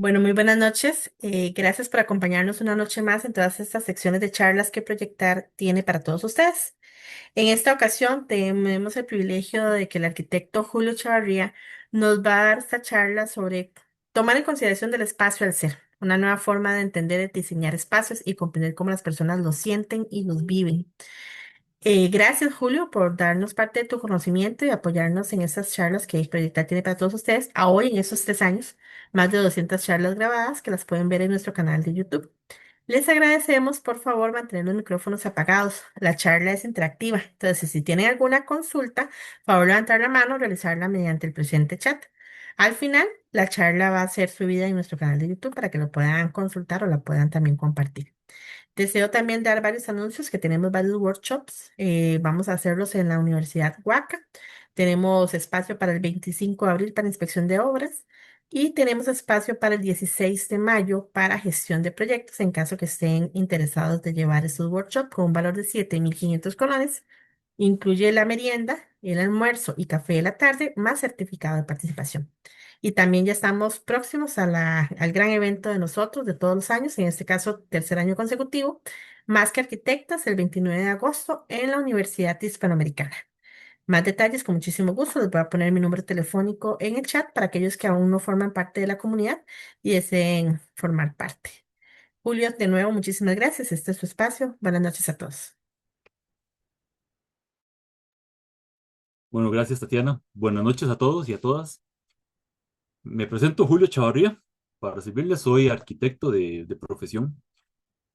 Bueno, muy buenas noches. Gracias por acompañarnos una noche más en todas estas secciones de charlas que Proyectar tiene para todos ustedes. En esta ocasión tenemos el privilegio de que el arquitecto Julio Chavarría nos va a dar esta charla sobre tomar en consideración del espacio al ser, una nueva forma de entender y diseñar espacios y comprender cómo las personas los sienten y los viven. Gracias, Julio, por darnos parte de tu conocimiento y apoyarnos en estas charlas que Proyectar tiene para todos ustedes. A hoy, en estos 3 años, más de 200 charlas grabadas que las pueden ver en nuestro canal de YouTube. Les agradecemos, por favor, mantener los micrófonos apagados. La charla es interactiva, entonces si tienen alguna consulta, favor levantar la mano o realizarla mediante el presente chat. Al final, la charla va a ser subida en nuestro canal de YouTube para que lo puedan consultar o la puedan también compartir. Deseo también dar varios anuncios que tenemos varios workshops. Vamos a hacerlos en la Universidad Huaca. Tenemos espacio para el 25 de abril para inspección de obras y tenemos espacio para el 16 de mayo para gestión de proyectos en caso que estén interesados de llevar estos workshops con un valor de 7.500 colones. Incluye la merienda, el almuerzo y café de la tarde, más certificado de participación. Y también ya estamos próximos a al gran evento de nosotros de todos los años, en este caso tercer año consecutivo, Más que Arquitectas, el 29 de agosto en la Universidad Hispanoamericana. Más detalles, con muchísimo gusto, les voy a poner mi número telefónico en el chat para aquellos que aún no forman parte de la comunidad y deseen formar parte. Julio, de nuevo, muchísimas gracias. Este es su espacio. Buenas noches a todos. Bueno, gracias, Tatiana. Buenas noches a todos y a todas. Me presento Julio Chavarría. Para servirles, soy arquitecto de profesión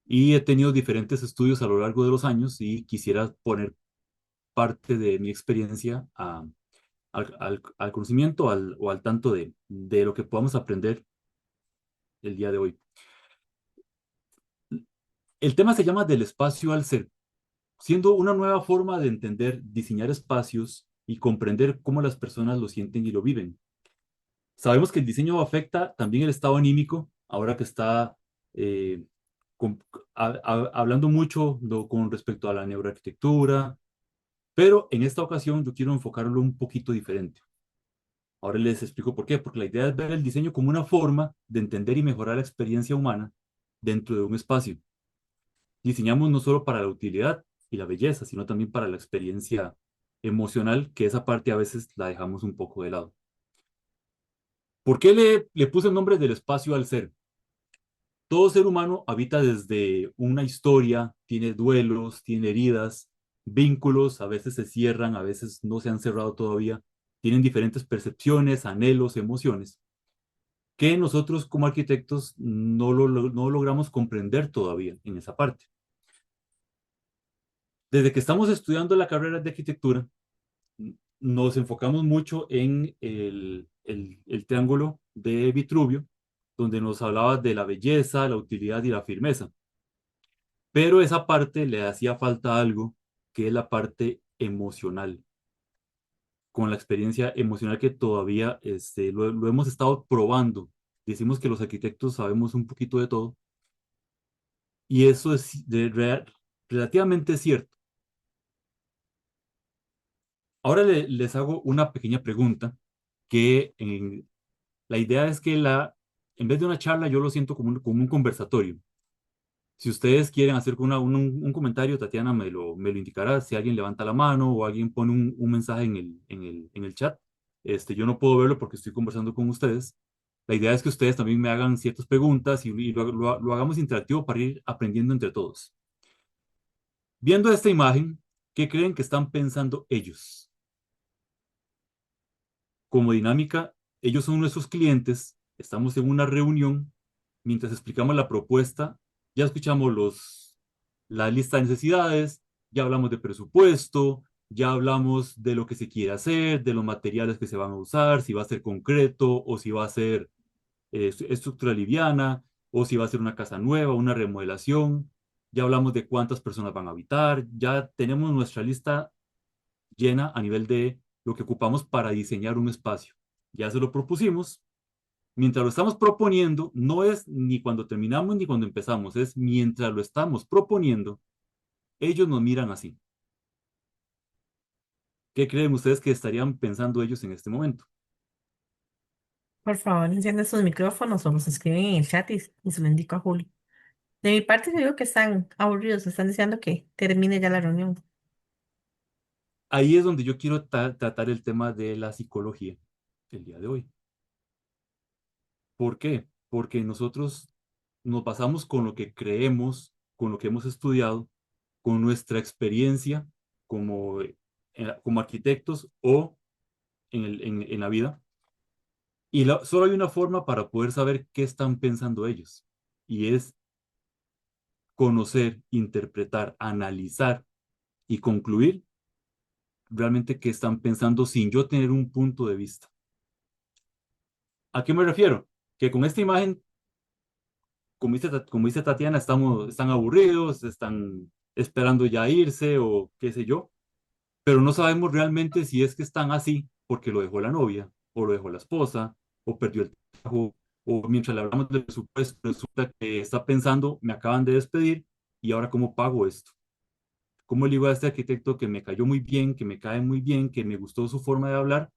y he tenido diferentes estudios a lo largo de los años y quisiera poner parte de mi experiencia al conocimiento o al tanto de lo que podamos aprender el día de hoy. El tema se llama del espacio al ser, siendo una nueva forma de entender, diseñar espacios y comprender cómo las personas lo sienten y lo viven. Sabemos que el diseño afecta también el estado anímico, ahora que está eh, con- hablando mucho con respecto a la neuroarquitectura, pero en esta ocasión yo quiero enfocarlo un poquito diferente. Ahora les explico por qué, porque la idea es ver el diseño como una forma de entender y mejorar la experiencia humana dentro de un espacio. Diseñamos no solo para la utilidad y la belleza, sino también para la experiencia emocional, que esa parte a veces la dejamos un poco de lado. ¿Por qué le puse el nombre del espacio al ser? Todo ser humano habita desde una historia, tiene duelos, tiene heridas, vínculos, a veces se cierran, a veces no se han cerrado todavía, tienen diferentes percepciones, anhelos, emociones, que nosotros como arquitectos no logramos comprender todavía en esa parte. Desde que estamos estudiando la carrera de arquitectura, nos enfocamos mucho en el triángulo de Vitruvio, donde nos hablaba de la belleza, la utilidad y la firmeza. Pero esa parte le hacía falta algo, que es la parte emocional, con la experiencia emocional que todavía lo hemos estado probando. Decimos que los arquitectos sabemos un poquito de todo, y eso es relativamente cierto. Ahora les hago una pequeña pregunta, que la idea es que en vez de una charla, yo lo siento como un conversatorio. Si ustedes quieren hacer un comentario, Tatiana me lo indicará. Si alguien levanta la mano o alguien pone un mensaje en el chat, yo no puedo verlo porque estoy conversando con ustedes. La idea es que ustedes también me hagan ciertas preguntas y lo hagamos interactivo para ir aprendiendo entre todos. Viendo esta imagen, ¿qué creen que están pensando ellos? Como dinámica, ellos son nuestros clientes, estamos en una reunión, mientras explicamos la propuesta, ya escuchamos la lista de necesidades, ya hablamos de presupuesto, ya hablamos de lo que se quiere hacer, de los materiales que se van a usar, si va a ser concreto o si va a ser estructura liviana o si va a ser una casa nueva, una remodelación. Ya hablamos de cuántas personas van a habitar, ya tenemos nuestra lista llena a nivel de lo que ocupamos para diseñar un espacio. Ya se lo propusimos. Mientras lo estamos proponiendo, no es ni cuando terminamos ni cuando empezamos, es mientras lo estamos proponiendo, ellos nos miran así. ¿Qué creen ustedes que estarían pensando ellos en este momento? Por favor, encienden sus micrófonos o los escriben en el chat y se lo indico a Julio. De mi parte, yo digo que están aburridos, están deseando que termine ya la reunión. Ahí es donde yo quiero tratar el tema de la psicología el día de hoy. ¿Por qué? Porque nosotros nos basamos con lo que creemos, con lo que hemos estudiado, con nuestra experiencia como, como arquitectos o en la vida. Y solo hay una forma para poder saber qué están pensando ellos. Y es conocer, interpretar, analizar y concluir realmente qué están pensando sin yo tener un punto de vista. ¿A qué me refiero? Que con esta imagen, como dice Tatiana, están aburridos, están esperando ya irse o qué sé yo, pero no sabemos realmente si es que están así porque lo dejó la novia o lo dejó la esposa o perdió el trabajo o mientras le hablamos del presupuesto resulta que está pensando, me acaban de despedir y ahora cómo pago esto. ¿Cómo le digo a este arquitecto que me cayó muy bien, que me cae muy bien, que me gustó su forma de hablar,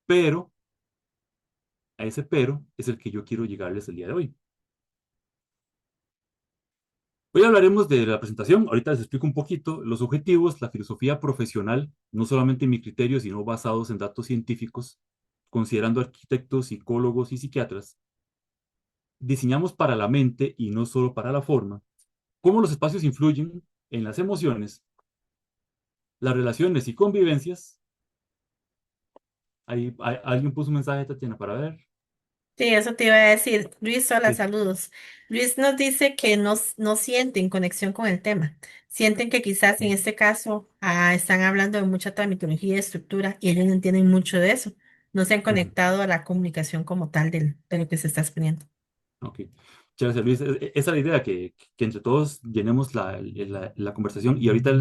pero a ese pero es el que yo quiero llegarles el día de hoy? Hoy hablaremos de la presentación, ahorita les explico un poquito los objetivos, la filosofía profesional, no solamente en mi criterio, sino basados en datos científicos, considerando arquitectos, psicólogos y psiquiatras. Diseñamos para la mente y no solo para la forma, cómo los espacios influyen en las emociones, las relaciones y convivencias. Alguien puso un mensaje, Tatiana, para ver. Sí, eso te iba a decir. Luis, hola, Sí. saludos. Luis nos dice que no sienten conexión con el tema. Sienten que quizás en este caso están hablando de mucha tramitología y estructura y ellos no entienden mucho de eso. No se han Ujú. conectado a la comunicación como tal de lo que se está exponiendo. Ok. Muchas gracias, Luis. Esa es la idea, que entre todos llenemos la conversación. Y ahorita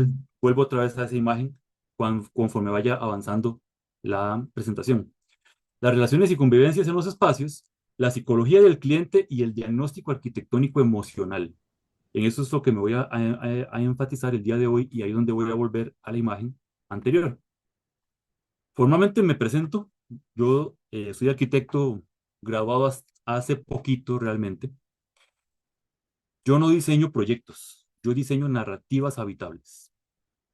vuelvo otra vez a esa imagen conforme vaya avanzando la presentación. Las relaciones y convivencias en los espacios, la psicología del cliente y el diagnóstico arquitectónico emocional. En eso es lo que me voy a enfatizar el día de hoy y ahí es donde voy a volver a la imagen anterior. Formalmente me presento. Yo soy arquitecto graduado hace poquito realmente. Yo no diseño proyectos, yo diseño narrativas habitables.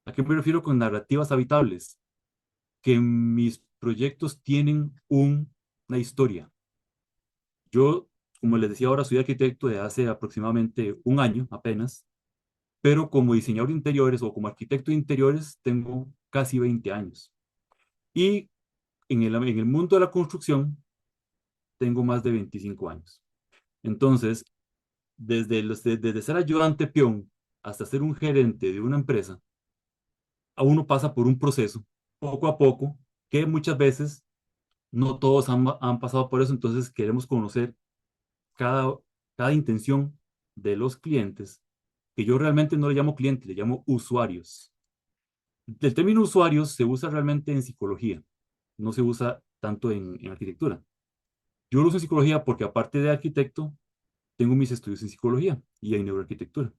¿A qué me refiero con narrativas habitables? Que mis proyectos tienen una historia. Yo, como les decía ahora, soy arquitecto de hace aproximadamente un año apenas, pero como diseñador de interiores o como arquitecto de interiores tengo casi 20 años. Y en el mundo de la construcción tengo más de 25 años. Entonces, desde ser ayudante peón hasta ser un gerente de una empresa, a uno pasa por un proceso, poco a poco, que muchas veces no todos han pasado por eso, entonces queremos conocer cada, cada intención de los clientes, que yo realmente no le llamo clientes, le llamo usuarios. El término usuarios se usa realmente en psicología, no se usa tanto en arquitectura. Yo lo uso en psicología porque aparte de arquitecto, tengo mis estudios en psicología y en neuroarquitectura.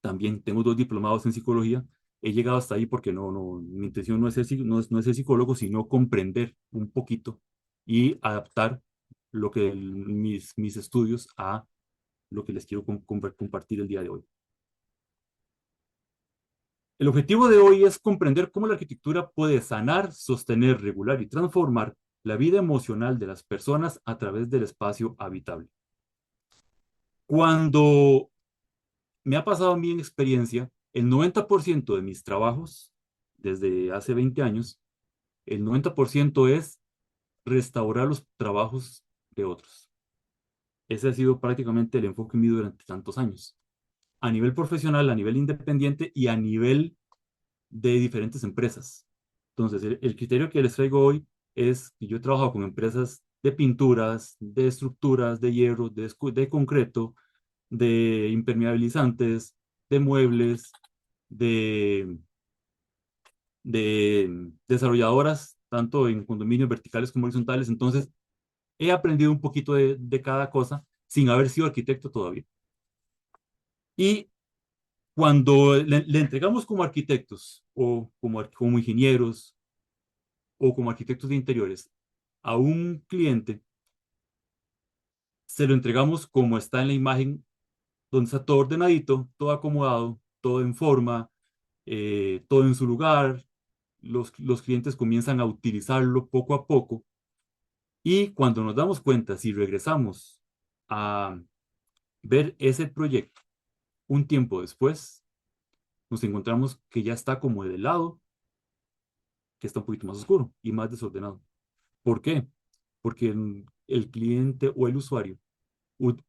También tengo dos diplomados en psicología. He llegado hasta ahí porque mi intención no es no es ser psicólogo, sino comprender un poquito y adaptar mis estudios a lo que les quiero compartir el día de hoy. El objetivo de hoy es comprender cómo la arquitectura puede sanar, sostener, regular y transformar la vida emocional de las personas a través del espacio habitable. Cuando me ha pasado a mí en experiencia, el 90% de mis trabajos, desde hace 20 años, el 90% es restaurar los trabajos de otros. Ese ha sido prácticamente el enfoque mío durante tantos años, a nivel profesional, a nivel independiente y a nivel de diferentes empresas. Entonces, el criterio que les traigo hoy es que yo he trabajado con empresas de pinturas, de estructuras, de hierro, de concreto, de impermeabilizantes, de muebles, de, de desarrolladoras, tanto en condominios verticales como horizontales. Entonces, he aprendido un poquito de cada cosa sin haber sido arquitecto todavía. Y cuando le entregamos como arquitectos o como ingenieros o como arquitectos de interiores a un cliente, se lo entregamos como está en la imagen, donde está todo ordenadito, todo acomodado, todo en forma, todo en su lugar. Los clientes comienzan a utilizarlo poco a poco y cuando nos damos cuenta, si regresamos a ver ese proyecto un tiempo después, nos encontramos que ya está como de lado, que está un poquito más oscuro y más desordenado. ¿Por qué? Porque el cliente o el usuario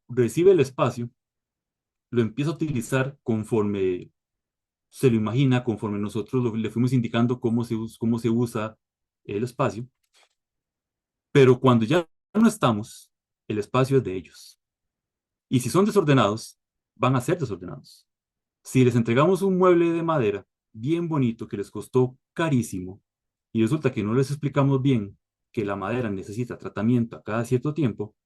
recibe el espacio, lo empieza a utilizar conforme se lo imagina, conforme nosotros le fuimos indicando cómo se usa el espacio, pero cuando ya no estamos, el espacio es de ellos. Y si son desordenados, van a ser desordenados. Si les entregamos un mueble de madera bien bonito que les costó carísimo y resulta que no les explicamos bien que la madera necesita tratamiento a cada cierto tiempo,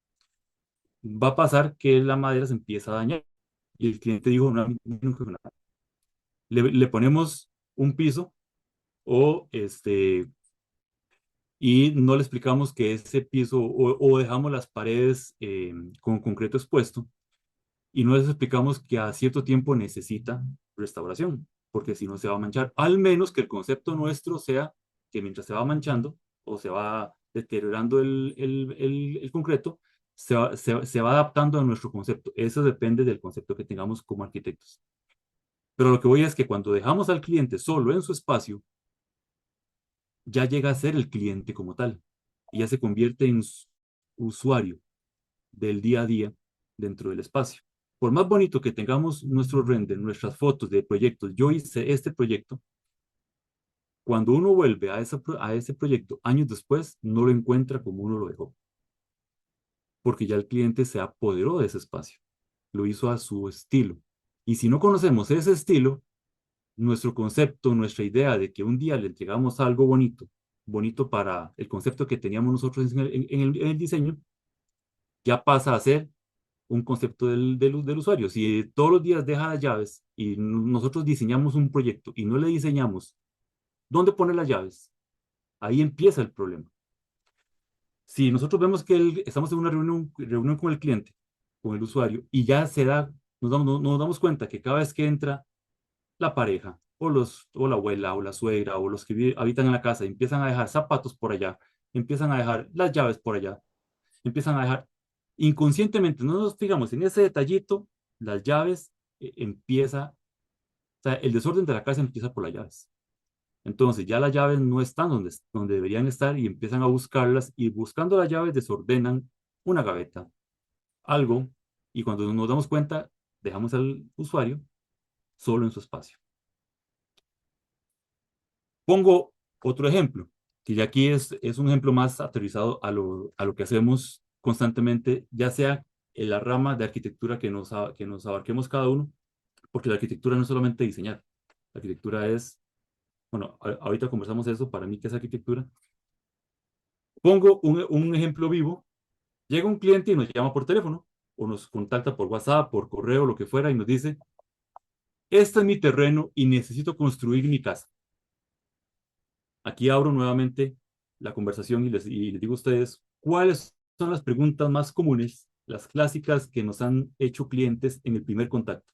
va a pasar que la madera se empieza a dañar. Y el cliente dijo, no, a mí nunca me la-". Le ponemos un piso o y no le explicamos que ese piso o dejamos las paredes con concreto expuesto y no les explicamos que a cierto tiempo necesita restauración, porque si no se va a manchar. Al menos que el concepto nuestro sea que mientras se va manchando o se va deteriorando el concreto, se va adaptando a nuestro concepto. Eso depende del concepto que tengamos como arquitectos. Pero lo que voy es que cuando dejamos al cliente solo en su espacio, ya llega a ser el cliente como tal y ya se convierte en usuario del día a día dentro del espacio. Por más bonito que tengamos nuestro render, nuestras fotos de proyectos, yo hice este proyecto, cuando uno vuelve a ese proyecto años después, no lo encuentra como uno lo dejó, porque ya el cliente se apoderó de ese espacio, lo hizo a su estilo. Y si no conocemos ese estilo, nuestro concepto, nuestra idea de que un día le entregamos algo bonito, bonito para el concepto que teníamos nosotros en el diseño, ya pasa a ser un concepto del usuario. Si todos los días deja las llaves y nosotros diseñamos un proyecto y no le diseñamos dónde poner las llaves, ahí empieza el problema. Si nosotros vemos que estamos en una reunión con el cliente, con el usuario, y ya nos damos cuenta que cada vez que entra la pareja, o la abuela, o la suegra, o los que habitan en la casa, empiezan a dejar zapatos por allá, empiezan a dejar las llaves por allá, empiezan a dejar, inconscientemente, no nos fijamos en ese detallito, las llaves o sea, el desorden de la casa empieza por las llaves. Entonces ya las llaves no están donde deberían estar y empiezan a buscarlas y buscando las llaves desordenan una gaveta, algo, y cuando nos damos cuenta, dejamos al usuario solo en su espacio. Pongo otro ejemplo, que ya aquí es un ejemplo más aterrizado a lo que hacemos constantemente, ya sea en la rama de arquitectura que nos abarquemos cada uno, porque la arquitectura no es solamente diseñar, la arquitectura es, bueno, ahorita conversamos eso, para mí, ¿qué es arquitectura? Pongo un ejemplo vivo, llega un cliente y nos llama por teléfono, o nos contacta por WhatsApp, por correo, lo que fuera, y nos dice, este es mi terreno y necesito construir mi casa. Aquí abro nuevamente la conversación y les digo a ustedes cuáles son las preguntas más comunes, las clásicas que nos han hecho clientes en el primer contacto.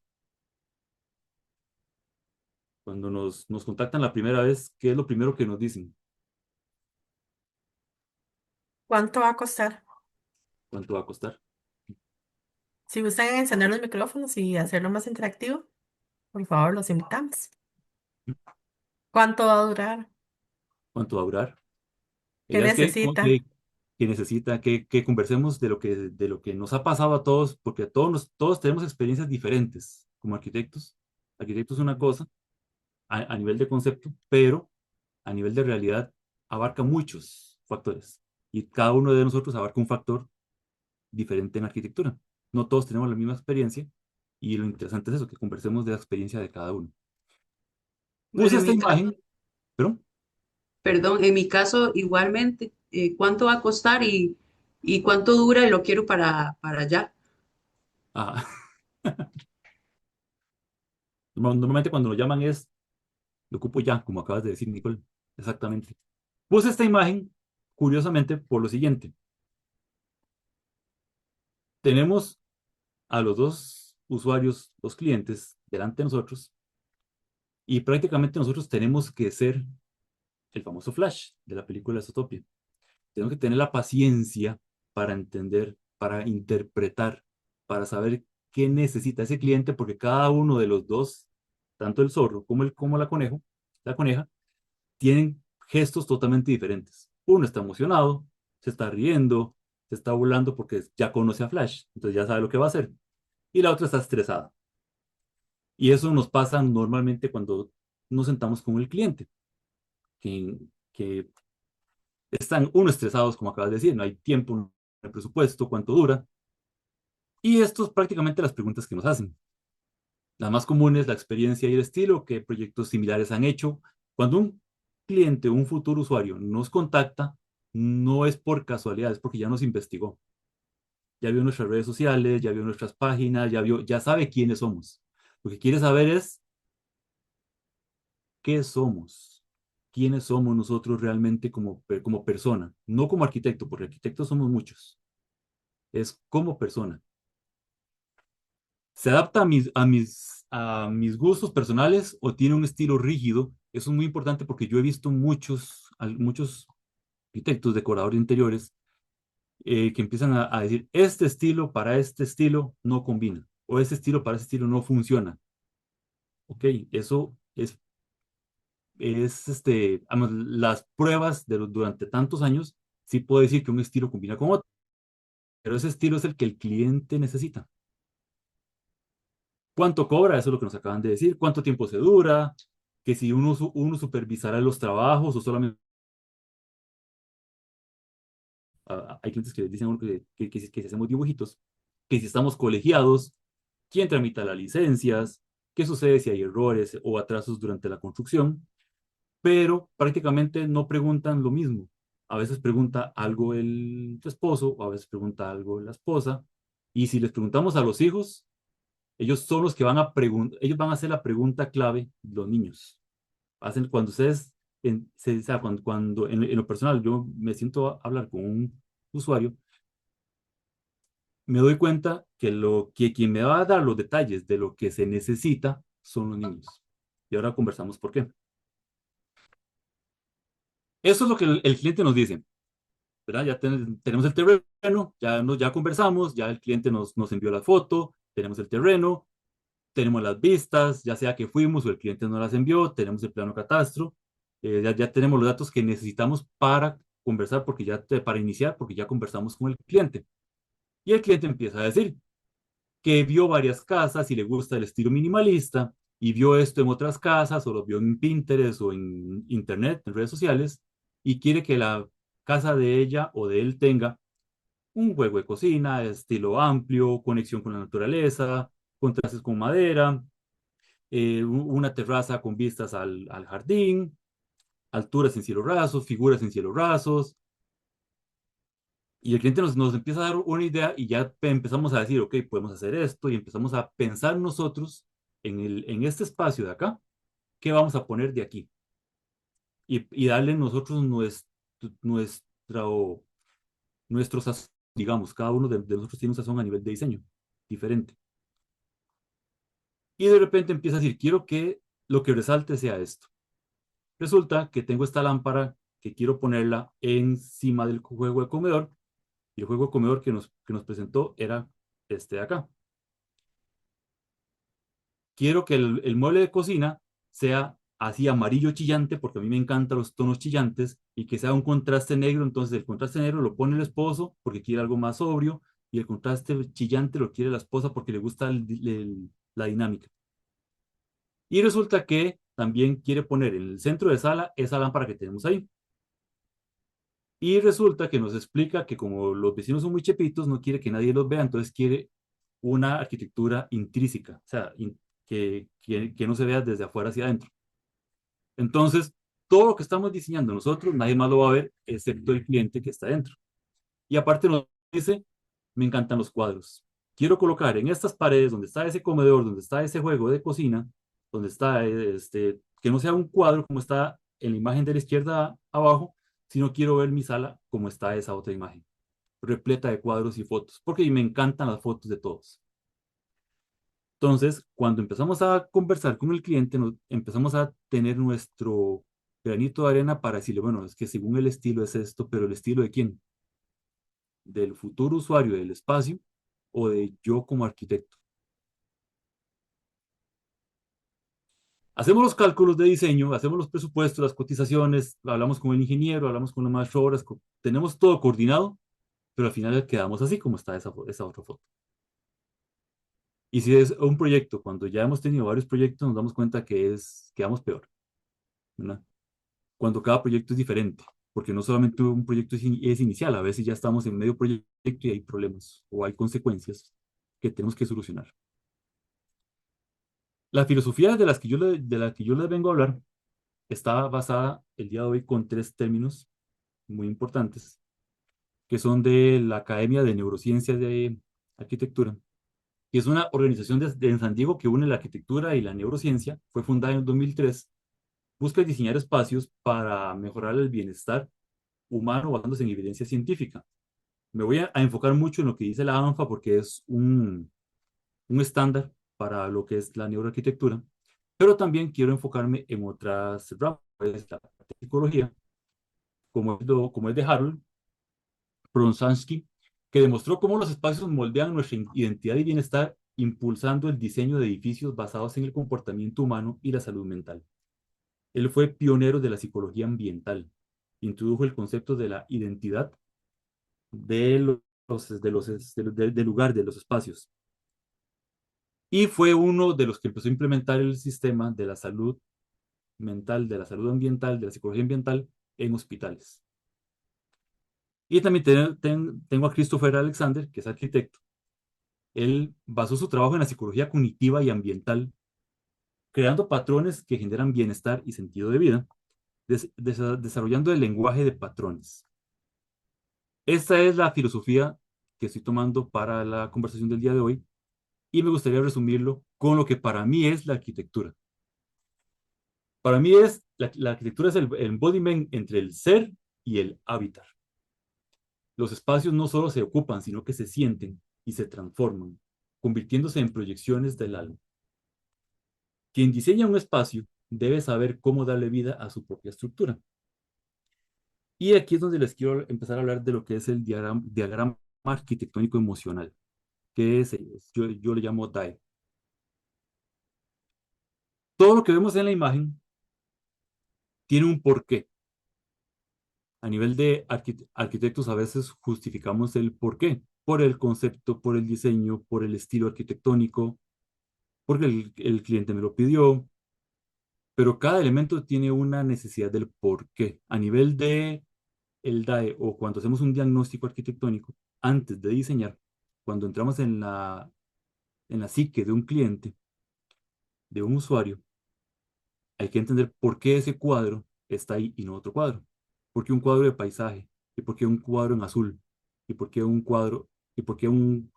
Cuando nos contactan la primera vez, ¿qué es lo primero que nos dicen? ¿Cuánto va a costar? ¿Cuánto va a costar? Si gustan encender los micrófonos y hacerlo más interactivo, por favor, los invitamos. ¿Cuánto va a durar? ¿Cuánto va a durar? La ¿Qué idea es necesita? que necesita que conversemos de lo que nos ha pasado a todos, porque todos tenemos experiencias diferentes como arquitectos. Arquitecto es una cosa a nivel de concepto, pero a nivel de realidad abarca muchos factores y cada uno de nosotros abarca un factor diferente en arquitectura. No todos tenemos la misma experiencia y lo interesante es eso, que conversemos de la experiencia de cada uno. Bueno, Puse esta imagen, pero perdón, en mi caso igualmente, ¿cuánto va a costar y cuánto dura y lo quiero para allá? ah, normalmente cuando lo llaman es, lo ocupo ya, como acabas de decir, Nicole, exactamente. Puse esta imagen, curiosamente, por lo siguiente. Tenemos a los dos usuarios, los clientes, delante de nosotros y prácticamente nosotros tenemos que ser el famoso Flash de la película Zootopia. Tenemos que tener la paciencia para entender, para interpretar, para saber qué necesita ese cliente, porque cada uno de los dos, tanto el zorro como la coneja, tienen gestos totalmente diferentes. Uno está emocionado, se está riendo, se está burlando porque ya conoce a Flash, entonces ya sabe lo que va a hacer. Y la otra está estresada. Y eso nos pasa normalmente cuando nos sentamos con el cliente, que están uno estresados, como acabas de decir, no hay tiempo, no hay presupuesto, cuánto dura. Y esto es prácticamente las preguntas que nos hacen. La más común es la experiencia y el estilo, qué proyectos similares han hecho. Cuando un cliente o un futuro usuario nos contacta, no es por casualidad, es porque ya nos investigó. Ya vio nuestras redes sociales, ya vio nuestras páginas, ya sabe quiénes somos. Lo que quiere saber es qué somos, quiénes somos nosotros realmente como persona, no como arquitecto, porque arquitectos somos muchos, es como persona. ¿Se adapta a mis gustos personales o tiene un estilo rígido? Eso es muy importante porque yo he visto muchos arquitectos, decoradores de interiores, que empiezan a decir, este estilo para este estilo no combina, o este estilo para este estilo no funciona. Ok, eso las pruebas durante tantos años, sí puedo decir que un estilo combina con otro, pero ese estilo es el que el cliente necesita. ¿Cuánto cobra? Eso es lo que nos acaban de decir. ¿Cuánto tiempo se dura? Que si uno supervisará los trabajos o solamente... hay clientes que les dicen a uno que si hacemos dibujitos, que si estamos colegiados, quién tramita las licencias, qué sucede si hay errores o atrasos durante la construcción, pero prácticamente no preguntan lo mismo. A veces pregunta algo el esposo, o a veces pregunta algo la esposa, y si les preguntamos a los hijos, ellos son los que ellos van a hacer la pregunta clave, los niños. Hacen cuando ustedes, o sea, cuando en lo personal yo me siento a hablar con un usuario, me doy cuenta que quien me va a dar los detalles de lo que se necesita son los niños. Y ahora conversamos por qué. Eso es lo que el cliente nos dice, ¿verdad? Ya tenemos el terreno, ya conversamos, ya el cliente nos envió la foto, tenemos el terreno, tenemos las vistas, ya sea que fuimos o el cliente nos las envió, tenemos el plano catastro, ya tenemos los datos que necesitamos para conversar, para iniciar, porque ya conversamos con el cliente. Y el cliente empieza a decir que vio varias casas y le gusta el estilo minimalista y vio esto en otras casas o lo vio en Pinterest o en Internet, en redes sociales, y quiere que la casa de ella o de él tenga un juego de cocina, estilo amplio, conexión con la naturaleza, contrastes con madera, una terraza con vistas al jardín, alturas en cielo raso, figuras en cielo rasos. Y el cliente nos empieza a dar una idea y ya empezamos a decir, ok, podemos hacer esto y empezamos a pensar nosotros en este espacio de acá, ¿qué vamos a poner de aquí? Y darle nosotros nuestro, nuestro sazón, digamos, cada uno de nosotros tiene un sazón a nivel de diseño diferente. Y de repente empieza a decir, quiero que lo que resalte sea esto. Resulta que tengo esta lámpara que quiero ponerla encima del juego de comedor y el juego de comedor que nos presentó era este de acá. Quiero que el mueble de cocina sea así amarillo chillante, porque a mí me encantan los tonos chillantes, y que sea un contraste negro. Entonces el contraste negro lo pone el esposo porque quiere algo más sobrio, y el contraste chillante lo quiere la esposa porque le gusta la dinámica. Y resulta que también quiere poner en el centro de sala esa lámpara que tenemos ahí. Y resulta que nos explica que como los vecinos son muy chepitos, no quiere que nadie los vea, entonces quiere una arquitectura intrínseca, o sea, que no se vea desde afuera hacia adentro. Entonces, todo lo que estamos diseñando nosotros, nadie más lo va a ver, excepto el cliente que está dentro. Y aparte nos dice, me encantan los cuadros. Quiero colocar en estas paredes donde está ese comedor, donde está ese juego de cocina, donde está que no sea un cuadro como está en la imagen de la izquierda abajo, sino quiero ver mi sala como está esa otra imagen. repleta de cuadros y fotos, porque me encantan las fotos de todos. Entonces, cuando empezamos a conversar con el cliente, empezamos a tener nuestro granito de arena para decirle, bueno, es que según el estilo es esto, pero ¿el estilo de quién? ¿Del futuro usuario del espacio o de yo como arquitecto? Hacemos los cálculos de diseño, hacemos los presupuestos, las cotizaciones, hablamos con el ingeniero, hablamos con los maestro de obras, tenemos todo coordinado, pero al final quedamos así como está esa otra foto. Y si es un proyecto, cuando ya hemos tenido varios proyectos, nos damos cuenta que quedamos peor, ¿verdad? Cuando cada proyecto es diferente, porque no solamente un proyecto es inicial, a veces ya estamos en medio proyecto y hay problemas o hay consecuencias que tenemos que solucionar. La filosofía de la que yo les vengo a hablar está basada el día de hoy con tres términos muy importantes, que son de la Academia de Neurociencias de Arquitectura, que es una organización de San Diego que une la arquitectura y la neurociencia. Fue fundada en el 2003. Busca diseñar espacios para mejorar el bienestar humano basándose en evidencia científica. Me voy a enfocar mucho en lo que dice la ANFA porque es un estándar para lo que es la neuroarquitectura, pero también quiero enfocarme en otras ramas, la psicología, como es de Harold Bronshansky, que demostró cómo los espacios moldean nuestra identidad y bienestar, impulsando el diseño de edificios basados en el comportamiento humano y la salud mental. Él fue pionero de la psicología ambiental, introdujo el concepto de la identidad del lugar, de los espacios, y fue uno de los que empezó a implementar el sistema de la salud mental, de la salud ambiental, de la psicología ambiental en hospitales. Y también tengo a Christopher Alexander, que es arquitecto. Él basó su trabajo en la psicología cognitiva y ambiental, creando patrones que generan bienestar y sentido de vida, desarrollando el lenguaje de patrones. Esta es la filosofía que estoy tomando para la conversación del día de hoy y me gustaría resumirlo con lo que para mí es la arquitectura. Para mí la arquitectura es el embodiment entre el ser y el hábitat. Los espacios no solo se ocupan, sino que se sienten y se transforman, convirtiéndose en proyecciones del alma. Quien diseña un espacio debe saber cómo darle vida a su propia estructura. Y aquí es donde les quiero empezar a hablar de lo que es el diagrama arquitectónico emocional, que yo le llamo DAE. Todo lo que vemos en la imagen tiene un porqué. A nivel de arquitectos a veces justificamos el porqué, por el concepto, por el diseño, por el estilo arquitectónico, porque el cliente me lo pidió, pero cada elemento tiene una necesidad del porqué. A nivel de el DAE o cuando hacemos un diagnóstico arquitectónico, antes de diseñar, cuando entramos en la psique de un cliente, de un usuario, hay que entender por qué ese cuadro está ahí y no otro cuadro. ¿Por qué un cuadro de paisaje? ¿Y por qué un cuadro en azul? ¿Y por qué un cuadro? ¿Y por qué un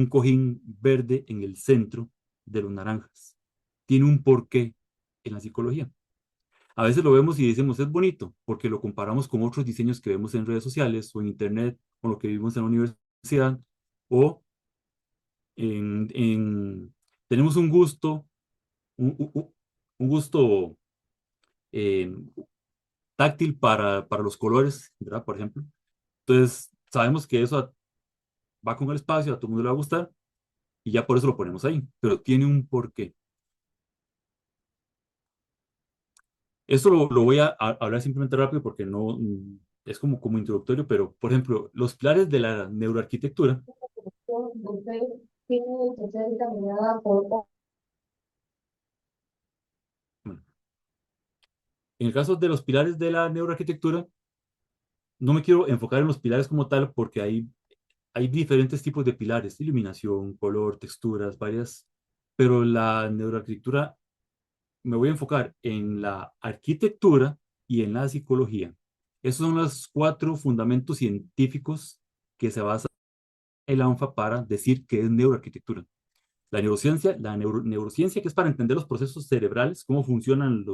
cojín verde en el centro de los naranjas? Tiene un porqué en la psicología. A veces lo vemos y decimos es bonito porque lo comparamos con otros diseños que vemos en redes sociales o en internet, o lo que vimos en la universidad, o tenemos un gusto, un gusto eh, táctil para los colores, ¿verdad? Por ejemplo. Entonces, sabemos que eso va con el espacio, a todo el mundo le va a gustar, y ya por eso lo ponemos ahí, pero tiene un porqué. Esto lo voy a hablar simplemente rápido porque no es como introductorio, pero por ejemplo, los pilares de la neuroarquitectura, bueno, en el caso de los pilares de la neuroarquitectura, no me quiero enfocar en los pilares como tal porque hay diferentes tipos de pilares, iluminación, color, texturas, varias, pero la neuroarquitectura me voy a enfocar en la arquitectura y en la psicología. Esos son los cuatro fundamentos científicos que se basa el ANFA para decir que es neuroarquitectura. La neurociencia, neurociencia que es para entender los procesos cerebrales, cómo funcionan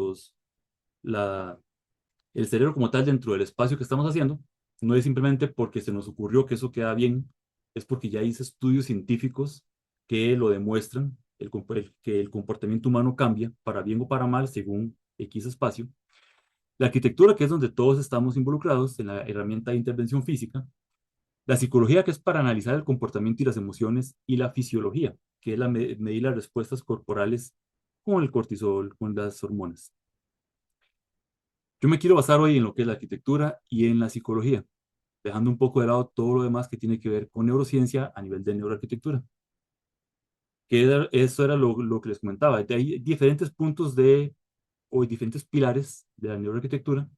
el cerebro como tal dentro del espacio que estamos haciendo. No es simplemente porque se nos ocurrió que eso queda bien, es porque ya hay estudios científicos que lo demuestran, que el comportamiento humano cambia para bien o para mal según X espacio. La arquitectura, que es donde todos estamos involucrados en la herramienta de intervención física. La psicología, que es para analizar el comportamiento y las emociones. Y la fisiología, que es medir las respuestas corporales con el cortisol, con las hormonas. Yo me quiero basar hoy en lo que es la arquitectura y en la psicología, dejando un poco de lado todo lo demás que tiene que ver con neurociencia a nivel de neuroarquitectura. Eso era lo que les comentaba. Hay diferentes puntos o diferentes pilares de la neuroarquitectura,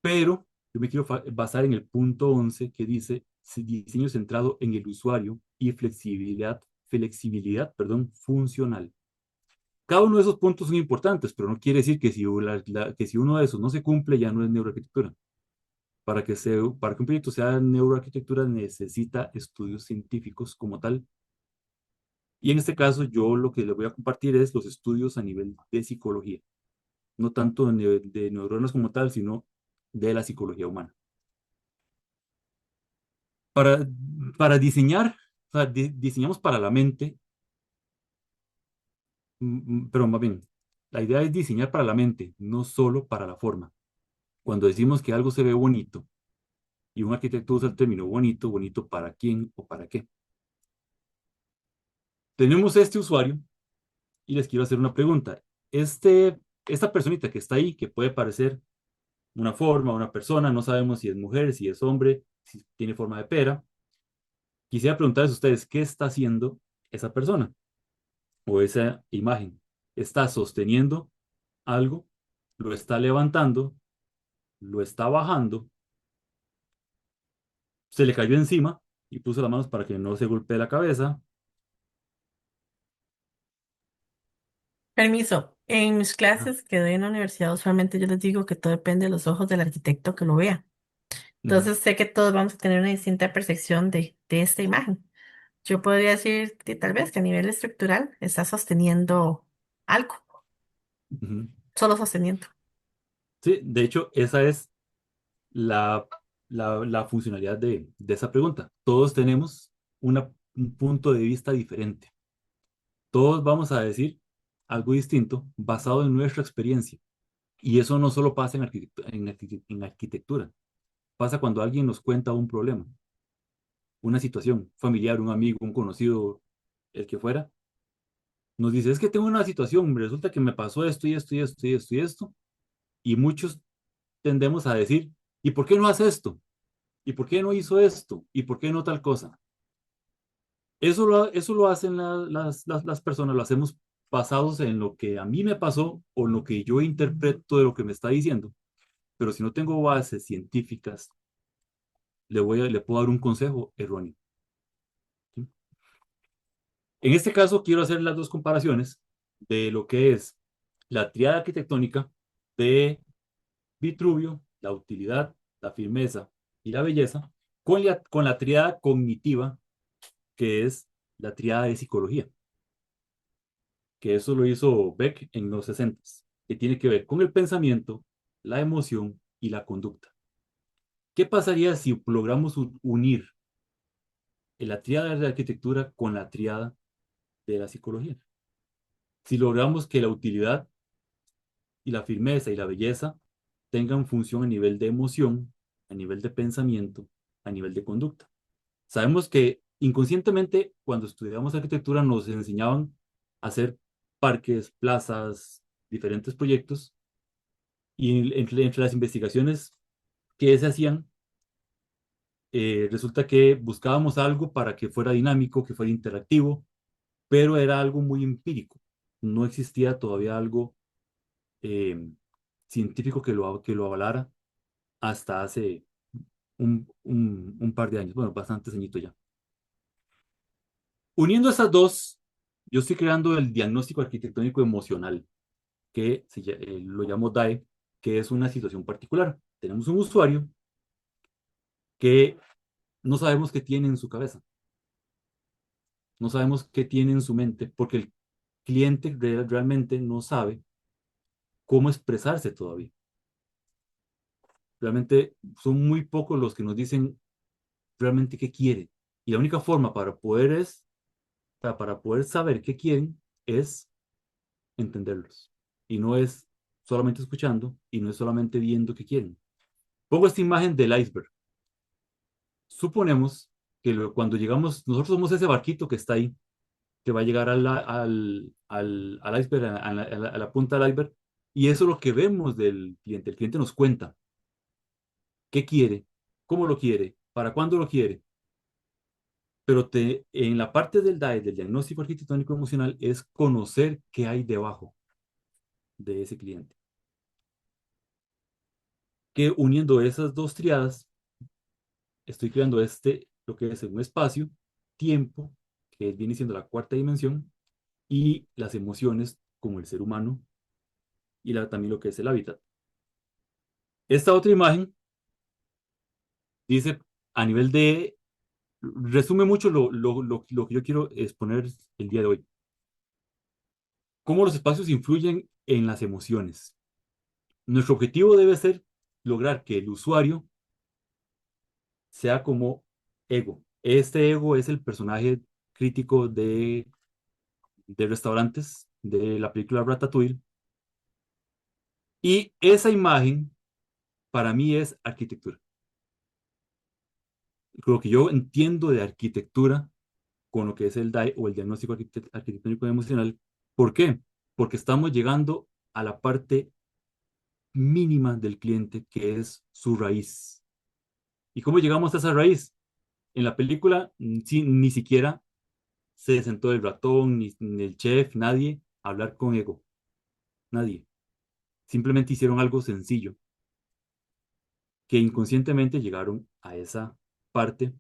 pero yo me quiero basar en el punto 11 que dice diseño centrado en el usuario y flexibilidad, funcional. Cada uno de esos puntos son importantes, pero no quiere decir que que si uno de esos no se cumple, ya no es neuroarquitectura. Para que un proyecto sea neuroarquitectura necesita estudios científicos como tal. Y en este caso, yo lo que les voy a compartir es los estudios a nivel de psicología, no tanto de neuronas como tal, sino de la psicología humana. Para, para diseñar, o sea, diseñamos para la mente, pero más bien, la idea es diseñar para la mente, no solo para la forma. Cuando decimos que algo se ve bonito, y un arquitecto usa el término bonito, bonito para quién o para qué. Tenemos este usuario y les quiero hacer una pregunta. Esta personita que está ahí, que puede parecer una forma, una persona, no sabemos si es mujer, si es hombre, si tiene forma de pera. Quisiera preguntarles a ustedes, ¿qué está haciendo esa persona o esa imagen? ¿Está sosteniendo algo? ¿Lo está levantando? ¿Lo está bajando? ¿Se le cayó encima y puso las manos para que no se golpee la cabeza? Permiso. En mis Ah, clases que doy en la universidad, usualmente yo les digo que todo depende de los ojos del arquitecto que lo vea. ujú, Entonces sé que todos vamos a tener una distinta percepción de esta imagen. Yo podría decir que tal vez que a nivel estructural está sosteniendo algo, ujú. solo sosteniendo. Sí, de hecho, esa es la, la funcionalidad de esa pregunta. Todos tenemos un punto de vista diferente. Todos vamos a decir algo distinto basado en nuestra experiencia. Y eso no solo pasa en arquitectura, pasa cuando alguien nos cuenta un problema, una situación familiar, un amigo, un conocido, el que fuera, nos dice, es que tengo una situación, resulta que me pasó esto y esto y esto y esto y esto, y muchos tendemos a decir, ¿y por qué no hace esto? ¿Y por qué no hizo esto? ¿Y por qué no tal cosa? Eso lo hacen las personas, lo hacemos basados en lo que a mí me pasó o en lo que yo interpreto de lo que me está diciendo. Pero si no tengo bases científicas, le puedo dar un consejo erróneo. ¿Sí? En este caso, quiero hacer las dos comparaciones de lo que es la tríada arquitectónica de Vitruvio, la utilidad, la firmeza y la belleza, con la tríada cognitiva, que es la tríada de psicología, que eso lo hizo Beck en los 60, que tiene que ver con el pensamiento, la emoción y la conducta. ¿Qué pasaría si logramos unir la tríada de la arquitectura con la tríada de la psicología? Si logramos que la utilidad y la firmeza y la belleza tengan función a nivel de emoción, a nivel de pensamiento, a nivel de conducta. Sabemos que inconscientemente cuando estudiamos arquitectura nos enseñaban a hacer parques, plazas, diferentes proyectos y entre las investigaciones que se hacían, resulta que buscábamos algo para que fuera dinámico, que fuera interactivo, pero era algo muy empírico. No existía todavía algo eh, científico que lo avalara hasta hace un par de años, bueno, bastantes añitos ya. Uniendo esas dos, yo estoy creando el diagnóstico arquitectónico emocional, lo llamo DAE, que es una situación particular. Tenemos un usuario que no sabemos qué tiene en su cabeza, no sabemos qué tiene en su mente, porque el cliente realmente no sabe cómo expresarse todavía. Realmente son muy pocos los que nos dicen realmente qué quieren. Y la única forma o sea, para poder saber qué quieren es entenderlos. Y no es solamente escuchando y no es solamente viendo qué quieren. Pongo esta imagen del iceberg. Suponemos que cuando llegamos, nosotros somos ese barquito que está ahí, que va a llegar al iceberg, a la punta del iceberg, y eso es lo que vemos del cliente. El cliente nos cuenta qué quiere, cómo lo quiere, para cuándo lo quiere, pero en la parte del DAE, del diagnóstico arquitectónico emocional, es conocer qué hay debajo de ese cliente. Que uniendo esas dos triadas, estoy creando lo que es un espacio, tiempo, que viene siendo la cuarta dimensión, y las emociones como el ser humano y también lo que es el hábitat. Esta otra imagen dice a nivel de, resume mucho lo que yo quiero exponer el día de hoy. Cómo los espacios influyen en las emociones. Nuestro objetivo debe ser lograr que el usuario sea como ego. Este ego es el personaje crítico de restaurantes de la película Ratatouille. Y esa imagen para mí es arquitectura. Lo que yo entiendo de arquitectura con lo que es el DAE o el diagnóstico arquitectónico emocional. ¿Por qué? Porque estamos llegando a la parte mínima del cliente, que es su raíz. ¿Y cómo llegamos a esa raíz? En la película, sí, ni siquiera se sentó el ratón, ni el chef, nadie a hablar con ego. Nadie. Simplemente hicieron algo sencillo, que inconscientemente llegaron a esa parte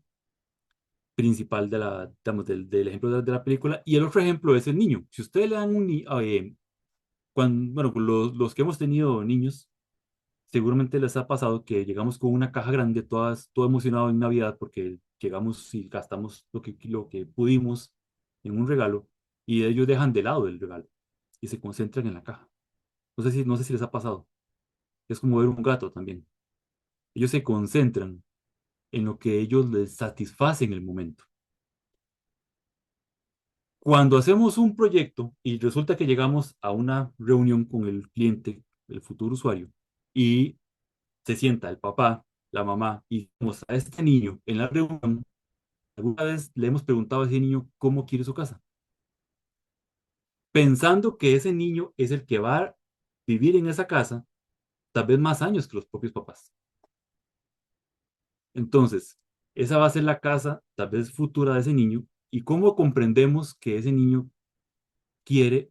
principal digamos, del ejemplo de la película. Y el otro ejemplo es el niño. Si ustedes le dan bueno, pues los que hemos tenido niños, seguramente les ha pasado que llegamos con una caja grande, todo emocionado en Navidad, porque llegamos y gastamos lo que pudimos en un regalo, y ellos dejan de lado el regalo y se concentran en la caja. No sé si les ha pasado. Es como ver un gato también. Ellos se concentran en lo que ellos les satisface en el momento. Cuando hacemos un proyecto y resulta que llegamos a una reunión con el cliente, el futuro usuario, y se sienta el papá, la mamá, y vemos a este niño en la reunión, alguna vez le hemos preguntado a ese niño cómo quiere su casa, pensando que ese niño es el que va a vivir en esa casa tal vez más años que los propios papás. Entonces, esa va a ser la casa tal vez futura de ese niño, y cómo comprendemos que ese niño quiere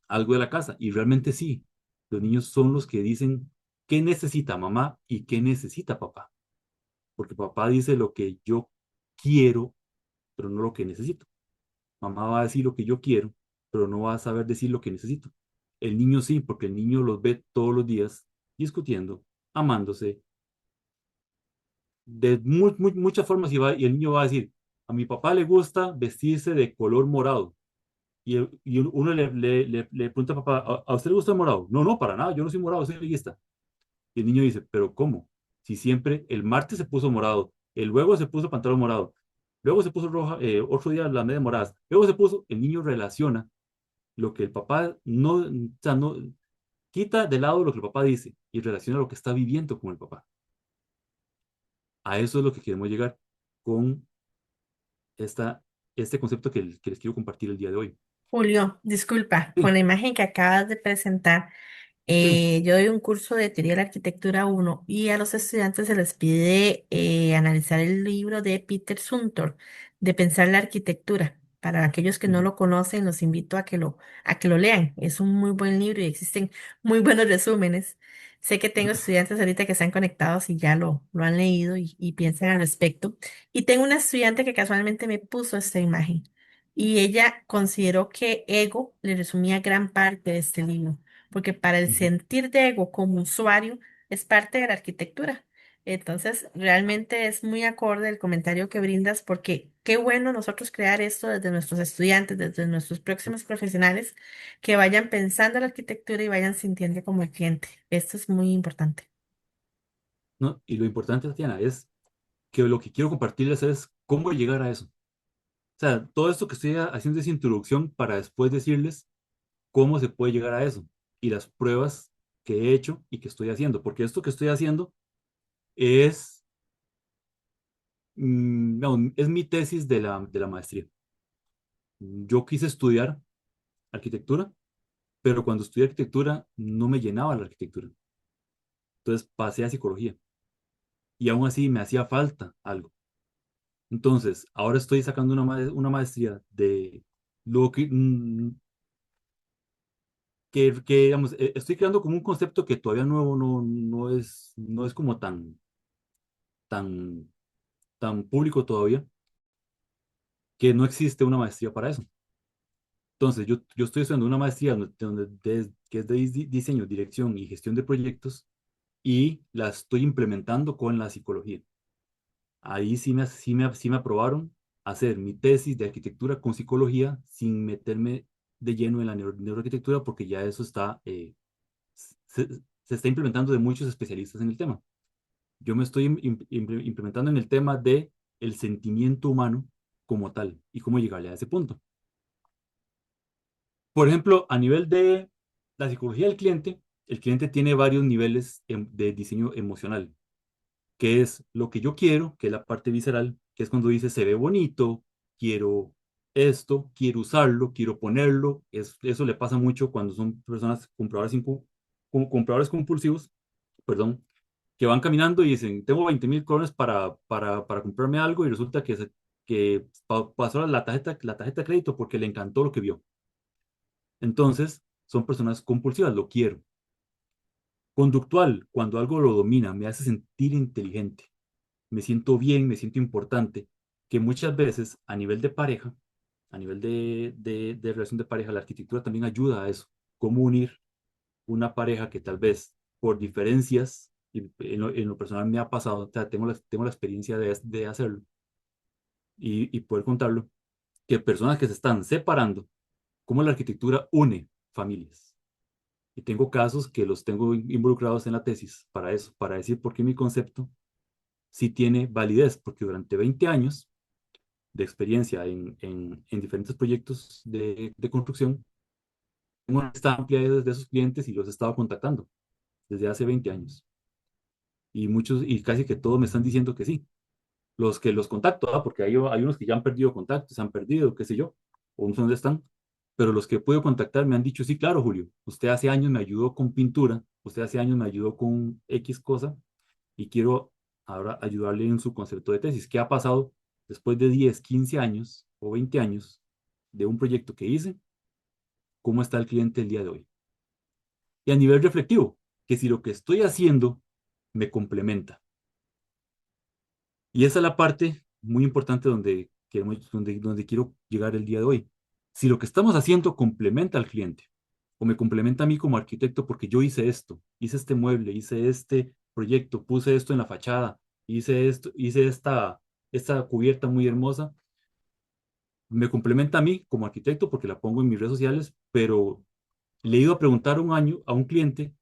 algo de la casa. Y realmente sí, los niños son los que dicen qué necesita mamá y qué necesita papá. Porque papá dice lo que yo quiero, pero no lo que necesito. Mamá va a decir lo que yo quiero, pero no va a saber decir lo que necesito. El niño sí, porque el niño los ve todos los días discutiendo, amándose, de muchas formas, y el niño va a decir, a mi papá le gusta vestirse de color morado. Y uno le pregunta a papá, ¿a usted le gusta el morado? No, no, para nada, yo no soy morado, soy liguista. Y el niño dice, ¿pero cómo? Si siempre el martes se puso morado, el luego se puso pantalón morado, luego se puso roja, otro día las medias moradas, luego el niño relaciona lo que el papá no, o sea, no, quita de lado lo que el papá dice y relaciona lo que está viviendo con el papá. A eso es lo que queremos llegar con esta, este concepto que les quiero compartir el día de hoy. Julio, disculpa, con Sí, la imagen que acabas de presentar. sí. Yo doy un curso de teoría de la arquitectura uno y a los estudiantes se les pide analizar el libro de Peter Zumthor, de Pensar la Arquitectura. Para aquellos que no Ujú, lo conocen, los invito a que lo lean. Es un muy buen libro y existen muy buenos resúmenes. Sé que tengo estudiantes ahorita que están conectados y ya lo han leído y piensan al respecto. Y tengo una estudiante que casualmente me puso esta imagen y ella consideró que ego le resumía gran parte de este libro porque para el ujú. sentir de ego como usuario es parte de la arquitectura. Entonces, realmente es muy acorde el comentario que brindas, porque qué bueno nosotros crear esto desde nuestros estudiantes, desde nuestros próximos profesionales, que vayan pensando la arquitectura y vayan sintiendo como el cliente. Esto es muy importante. ¿no? Y lo importante, Tatiana, es que lo que quiero compartirles es cómo llegar a eso. O sea, todo esto que estoy haciendo es introducción para después decirles cómo se puede llegar a eso y las pruebas que he hecho y que estoy haciendo, porque esto que estoy haciendo es, no, es mi tesis de la maestría. Yo quise estudiar arquitectura, pero cuando estudié arquitectura no me llenaba la arquitectura. Entonces pasé a psicología y aún así me hacía falta algo. Entonces, ahora estoy sacando una maestría de lo digamos, estoy creando como un concepto que todavía nuevo no es como tan, tan público todavía, que no existe una maestría para eso. Entonces, yo estoy estudiando una maestría que es de diseño, dirección y gestión de proyectos y la estoy implementando con la psicología. Ahí sí me aprobaron hacer mi tesis de arquitectura con psicología sin meterme de lleno en la neuroarquitectura porque ya eso se, se está implementando de muchos especialistas en el tema. Yo me estoy implementando en el tema de el sentimiento humano como tal y cómo llegarle a ese punto. Por ejemplo, a nivel de la psicología del cliente, el cliente tiene varios niveles de diseño emocional, que es lo que yo quiero, que es la parte visceral, que es cuando dice se ve bonito, quiero esto, quiero usarlo, quiero ponerlo. Eso le pasa mucho cuando son personas compradores compulsivos, perdón, que van caminando y dicen, tengo 20.000 colones para comprarme algo y resulta que pasó la tarjeta de crédito porque le encantó lo que vio. Entonces, son personas compulsivas, lo quiero. Conductual, cuando algo lo domina, me hace sentir inteligente, me siento bien, me siento importante, que muchas veces a nivel de pareja, a nivel de relación de pareja, la arquitectura también ayuda a eso. Cómo unir una pareja que tal vez por diferencias, y en lo personal me ha pasado, o sea, tengo la experiencia de hacerlo y poder contarlo, que personas que se están separando, cómo la arquitectura une familias. Y tengo casos que los tengo involucrados en la tesis para eso, para decir por qué mi concepto sí tiene validez, porque durante 20 años de experiencia en diferentes proyectos de construcción, tengo una lista amplia de esos clientes y los he estado contactando desde hace 20 años. Y muchos, y casi que todos me están diciendo que sí. Los que los contacto, porque hay unos que ya han perdido contacto, se han perdido, qué sé yo, o no sé dónde están. Pero los que puedo contactar me han dicho, sí, claro, Julio, usted hace años me ayudó con pintura, usted hace años me ayudó con X cosa, y quiero ahora ayudarle en su concepto de tesis. ¿Qué ha pasado después de 10, 15 años o 20 años de un proyecto que hice? ¿Cómo está el cliente el día de hoy? Y a nivel reflectivo, que si lo que estoy haciendo me complementa. Y esa es la parte muy importante donde quiero llegar el día de hoy. Si lo que estamos haciendo complementa al cliente o me complementa a mí como arquitecto porque yo hice esto, hice este mueble, hice este proyecto, puse esto en la fachada, hice esto, hice esta cubierta muy hermosa, me complementa a mí como arquitecto porque la pongo en mis redes sociales, pero le he ido a preguntar a un cliente,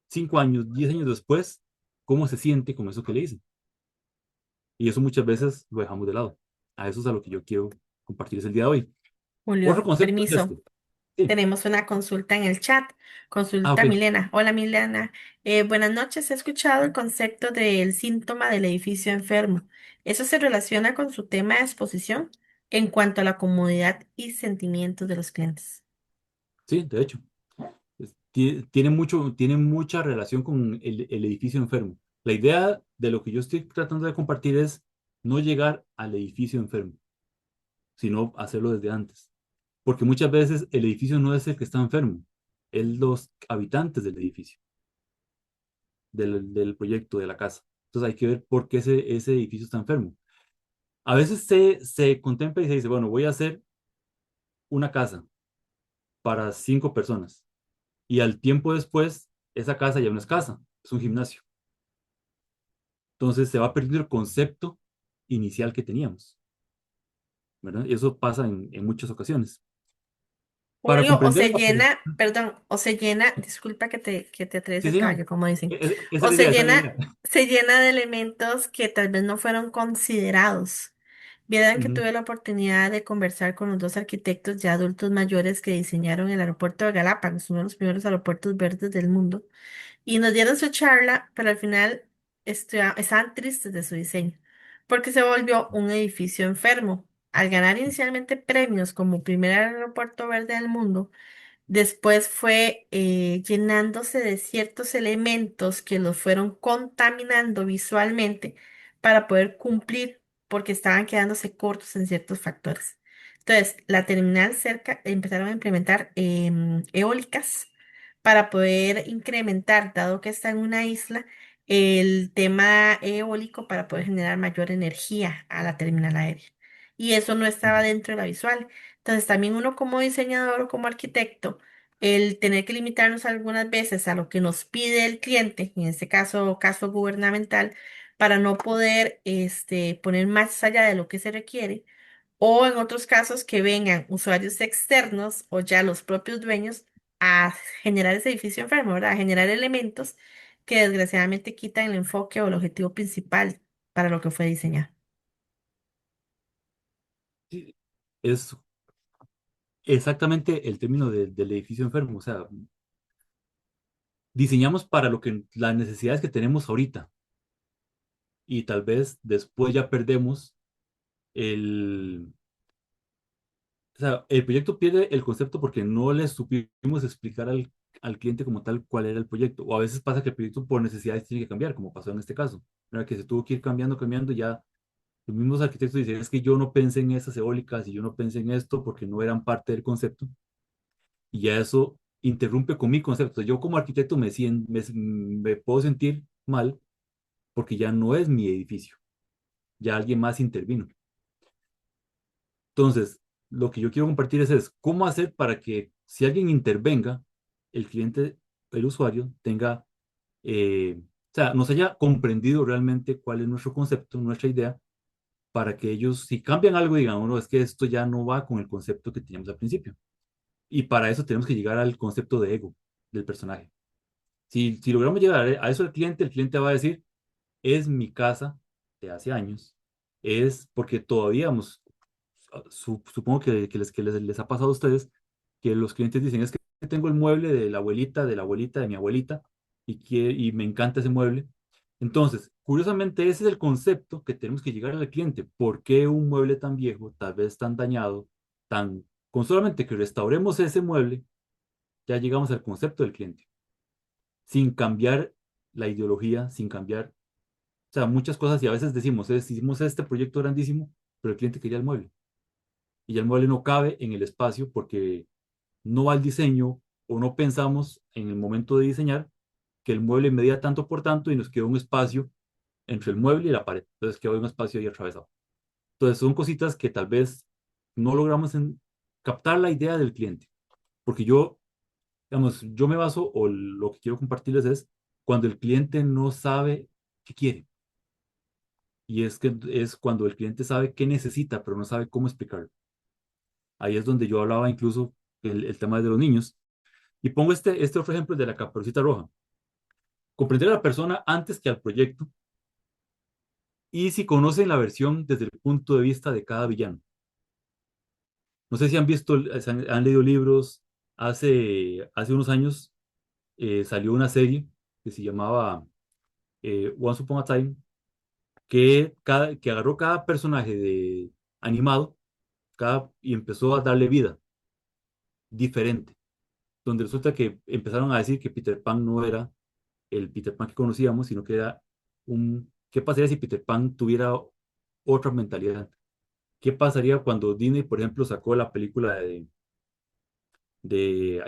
5 años, 10 años después, cómo se siente con eso que le hice. Y eso muchas veces lo dejamos de lado. A eso es a lo que yo quiero compartirles el día de hoy. Otro Julio, concepto es permiso. este. Sí. Tenemos una consulta en el chat. Consulta Ok. Milena. Hola Milena. Buenas noches. He escuchado el concepto del síntoma del edificio enfermo. ¿Eso se relaciona con su tema de exposición en cuanto a la comodidad y sentimientos de los clientes? Sí, de hecho. Tiene mucha relación con el edificio enfermo. La idea de lo que yo estoy tratando de compartir es no llegar al edificio enfermo, sino hacerlo desde antes. Porque muchas veces el edificio no es el que está enfermo, es los habitantes del edificio, del proyecto, de la casa. Entonces hay que ver por qué ese edificio está enfermo. A veces se contempla y se dice, bueno, voy a hacer una casa para 5 personas. Y al tiempo después, esa casa ya no es casa, es un gimnasio. Entonces se va perdiendo el concepto inicial que teníamos, ¿verdad? Y eso pasa en muchas ocasiones. para Julio, o comprender se la persona. llena, perdón, o se llena, disculpa que te atreves Sí, el sí, no. caballo, como dicen, Esa o es la idea, esa es la idea. se llena de elementos que tal vez no fueron considerados. Vieran que Ujú, tuve la oportunidad de conversar con los dos arquitectos ya adultos mayores que diseñaron el aeropuerto de Galápagos, uno de los primeros aeropuertos verdes del mundo. Y nos dieron su charla, pero al final estaban tristes de su diseño, porque se volvió un edificio enfermo. Al ganar inicialmente premios como primer aeropuerto verde del mundo, después fue llenándose de ciertos elementos que los fueron contaminando visualmente para poder cumplir, porque estaban quedándose cortos en ciertos factores. Entonces, la terminal cerca empezaron a implementar eólicas para poder incrementar, dado que está en una isla, el tema eólico para poder generar mayor energía a la terminal aérea. Y eso no estaba ujú. dentro de la visual. Entonces, también uno como diseñador o como arquitecto, el tener que limitarnos algunas veces a lo que nos pide el cliente, en este caso, caso gubernamental, para no poder poner más allá de lo que se requiere, o en otros casos que vengan usuarios externos o ya los propios dueños a generar ese edificio enfermo, ¿verdad? A generar elementos que desgraciadamente quitan el enfoque o el objetivo principal para lo que fue diseñado. Sí, es exactamente el término del edificio enfermo. O sea, diseñamos para lo que las necesidades que tenemos ahorita y tal vez después ya perdemos el, o sea, el proyecto pierde el concepto porque no le supimos explicar al cliente como tal cuál era el proyecto. O a veces pasa que el proyecto por necesidades tiene que cambiar, como pasó en este caso. ¿Verdad? Que se tuvo que ir cambiando, cambiando, y ya los mismos arquitectos dicen, es que yo no pensé en esas eólicas y yo no pensé en esto porque no eran parte del concepto. Y ya eso interrumpe con mi concepto. Yo como arquitecto me puedo sentir mal porque ya no es mi edificio, ya alguien más intervino. Entonces, lo que yo quiero compartir es cómo hacer para que si alguien intervenga, el cliente, el usuario, tenga, o sea, nos haya comprendido realmente cuál es nuestro concepto, nuestra idea, para que ellos, si cambian algo, digan, no, es que esto ya no va con el concepto que teníamos al principio. Y para eso tenemos que llegar al concepto de ego del personaje. Si logramos llegar a eso al cliente, el cliente va a decir, es mi casa de hace años, es porque todavía, vamos, supongo que les ha pasado a ustedes, que los clientes dicen, es que tengo el mueble de la abuelita, de la abuelita, de mi abuelita, y me encanta ese mueble. Entonces, curiosamente, ese es el concepto que tenemos que llegar al cliente. ¿Por qué un mueble tan viejo, tal vez tan dañado, con solamente que restauremos ese mueble, ya llegamos al concepto del cliente, sin cambiar la ideología, sin cambiar, o sea, muchas cosas, y a veces decimos, hicimos este proyecto grandísimo, pero el cliente quería el mueble y ya el mueble no cabe en el espacio porque no va al diseño o no pensamos en el momento de diseñar que el mueble medía tanto por tanto y nos quedó un espacio entre el mueble y la pared. Entonces quedó un espacio ahí atravesado. Entonces son cositas que tal vez no logramos captar la idea del cliente. Porque yo, digamos, yo me baso o lo que quiero compartirles es cuando el cliente no sabe qué quiere. Y es que es cuando el cliente sabe qué necesita, pero no sabe cómo explicarlo. Ahí es donde yo hablaba incluso el tema de los niños. Y pongo este otro ejemplo de la Caperucita Roja. Comprender a la persona antes que al proyecto y si conocen la versión desde el punto de vista de cada villano. No sé si han visto, han leído libros. Hace unos años salió una serie que se llamaba Once Upon a Time, que agarró cada personaje animado y empezó a darle vida diferente, donde resulta que empezaron a decir que Peter Pan no era el Peter Pan que conocíamos, sino que era ¿qué pasaría si Peter Pan tuviera otra mentalidad? ¿Qué pasaría cuando Disney, por ejemplo, sacó la película ahí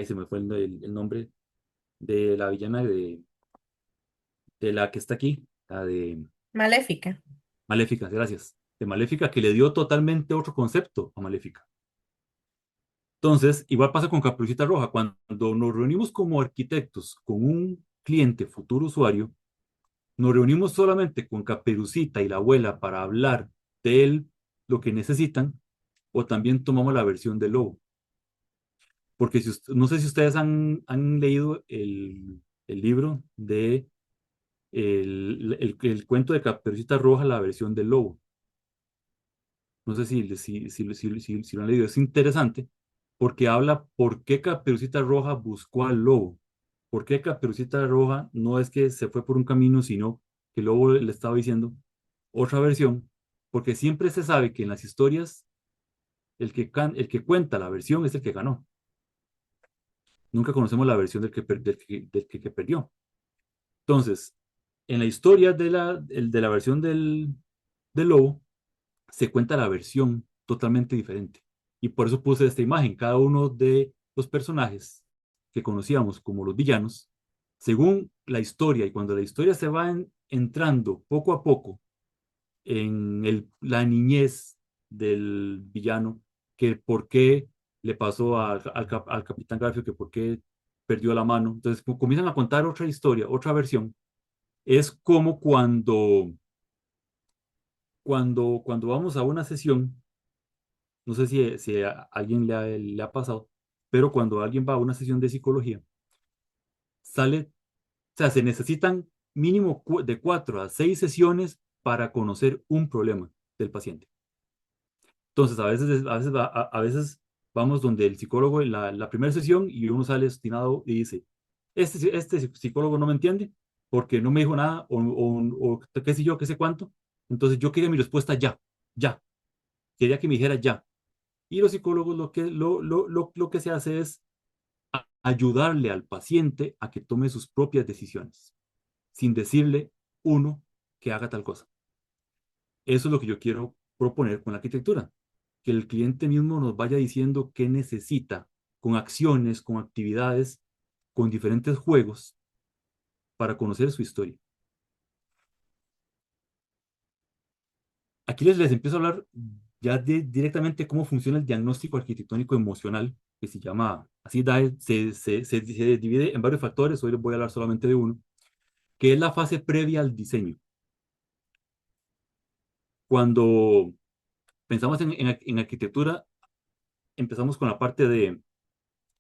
se me fue el nombre, de la villana de la que está aquí, la de Maléfica. Maléfica, gracias, de Maléfica, que le dio totalmente otro concepto a Maléfica. Entonces, igual pasa con Caperucita Roja, cuando nos reunimos como arquitectos con un cliente, futuro usuario, nos reunimos solamente con Caperucita y la abuela para hablar de lo que necesitan, o también tomamos la versión del lobo. Porque no sé si ustedes han leído el libro de el cuento de Caperucita Roja, la versión del lobo. No sé si lo han leído. Es interesante porque habla por qué Caperucita Roja buscó al lobo. ¿Por qué Caperucita Roja no es que se fue por un camino, sino que el lobo le estaba diciendo otra versión? Porque siempre se sabe que en las historias el que cuenta la versión es el que ganó. Nunca conocemos la versión del que perdió. Entonces, en la historia de la versión del lobo, se cuenta la versión totalmente diferente. Y por eso puse esta imagen. Cada uno de los personajes que conocíamos como los villanos, según la historia, y cuando la historia se va entrando poco a poco en la niñez del villano, que por qué le pasó al Capitán Garfio, que por qué perdió la mano. Entonces comienzan a contar otra historia, otra versión. Es como cuando vamos a una sesión, no sé si a alguien le ha pasado, pero cuando alguien va a una sesión de psicología, sale, o sea, se necesitan mínimo de 4 a 6 sesiones para conocer un problema del paciente. Entonces, a veces vamos donde el psicólogo en la primera sesión y uno sale obstinado y dice, este psicólogo no me entiende porque no me dijo nada o qué sé yo, qué sé cuánto. Entonces yo quería mi respuesta ya, ya, quería que me dijera ya. Y los psicólogos lo que se hace es ayudarle al paciente a que tome sus propias decisiones, sin decirle uno que haga tal cosa. Eso es lo que yo quiero proponer con la arquitectura, que el cliente mismo nos vaya diciendo qué necesita con acciones, con actividades, con diferentes juegos para conocer su historia. Aquí les empiezo a hablar ya directamente cómo funciona el diagnóstico arquitectónico emocional, que se llama, así se divide en varios factores, hoy les voy a hablar solamente de uno, que es la fase previa al diseño. Cuando pensamos en arquitectura, empezamos con la parte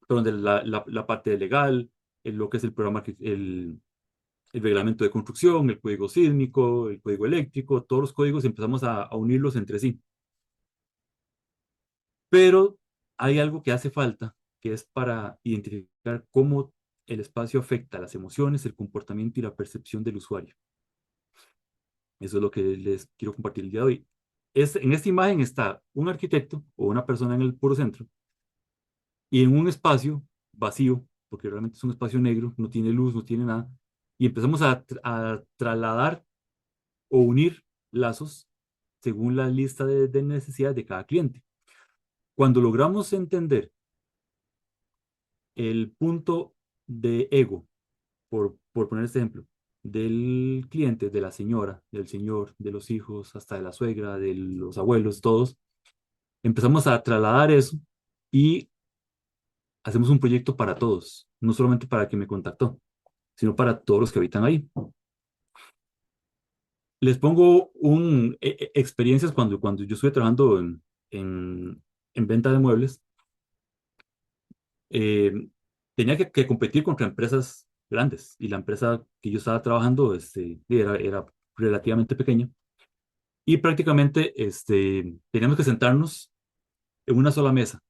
perdón, de la parte legal, lo que es el programa, el reglamento de construcción, el código sísmico, el código eléctrico, todos los códigos empezamos a unirlos entre sí. Pero hay algo que hace falta, que es para identificar cómo el espacio afecta las emociones, el comportamiento y la percepción del usuario. Eso es lo que les quiero compartir el día de hoy. En esta imagen está un arquitecto o una persona en el puro centro y en un espacio vacío, porque realmente es un espacio negro, no tiene luz, no tiene nada, y empezamos a trasladar o unir lazos según la lista de necesidades de cada cliente. Cuando logramos entender el punto de ego, por poner este ejemplo, del cliente, de la señora, del señor, de los hijos, hasta de la suegra, de los abuelos, todos, empezamos a trasladar eso y hacemos un proyecto para todos, no solamente para el que me contactó, sino para todos los que habitan ahí. Les pongo experiencias cuando yo estuve trabajando en, en venta de muebles. eh, Tenía que competir contra empresas grandes y la empresa que yo estaba trabajando era relativamente pequeña y prácticamente teníamos que sentarnos en una sola mesa,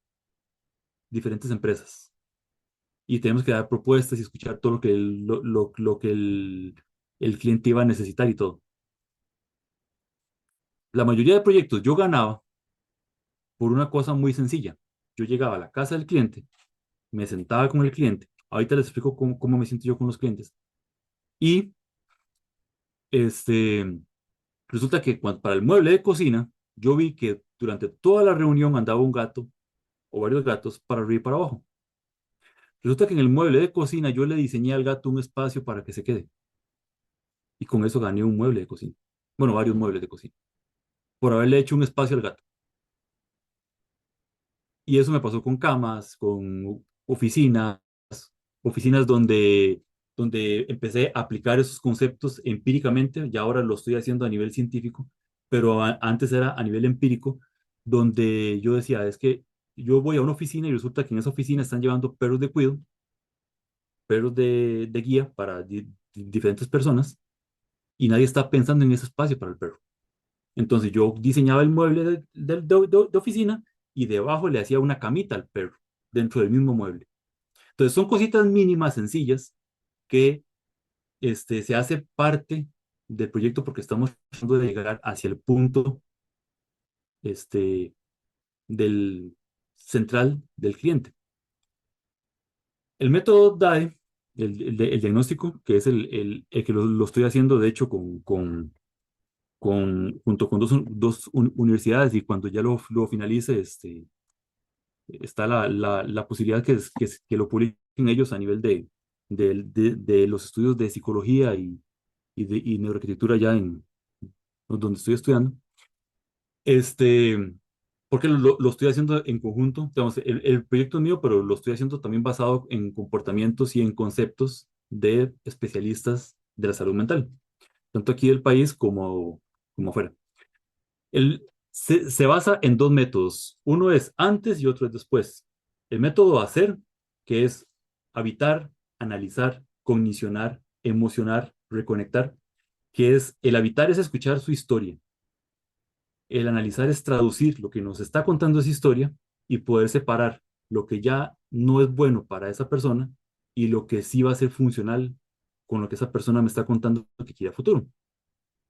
diferentes empresas, y teníamos que dar propuestas y escuchar todo lo que el cliente iba a necesitar y todo. La mayoría de proyectos yo ganaba por una cosa muy sencilla. Yo llegaba a la casa del cliente, me sentaba con el cliente, ahorita les explico cómo me siento yo con los clientes, y este, resulta que para el mueble de cocina, yo vi que durante toda la reunión andaba un gato o varios gatos para arriba y para abajo. Resulta que en el mueble de cocina yo le diseñé al gato un espacio para que se quede, y con eso gané un mueble de cocina. Bueno, varios muebles de cocina, por haberle hecho un espacio al gato. Y eso me pasó con camas, con oficinas donde empecé a aplicar esos conceptos empíricamente, y ahora lo estoy haciendo a nivel científico, pero antes era a nivel empírico, donde yo decía, es que yo voy a una oficina y resulta que en esa oficina están llevando perros de cuido, perros de guía para diferentes personas y nadie está pensando en ese espacio para el perro. Entonces yo diseñaba el mueble de oficina y debajo le hacía una camita al perro dentro del mismo mueble. Entonces son cositas mínimas, sencillas, que se hace parte del proyecto porque estamos tratando de llegar hacia el punto este, del central del cliente. El método DAE, el diagnóstico, que es el que lo estoy haciendo, de hecho, junto con dos universidades y cuando ya lo finalice, está la posibilidad que lo publiquen ellos a nivel de los estudios de psicología y neuroarquitectura ya en donde estoy estudiando. Este, porque lo estoy haciendo en conjunto. Digamos, el proyecto es mío, pero lo estoy haciendo también basado en comportamientos y en conceptos de especialistas de la salud mental, tanto aquí del país como afuera. Se basa en dos métodos. Uno es antes y otro es después. El método hacer, que es habitar, analizar, cognicionar, emocionar, reconectar, que es el habitar es escuchar su historia. El analizar es traducir lo que nos está contando esa historia y poder separar lo que ya no es bueno para esa persona y lo que sí va a ser funcional con lo que esa persona me está contando que quiere a futuro.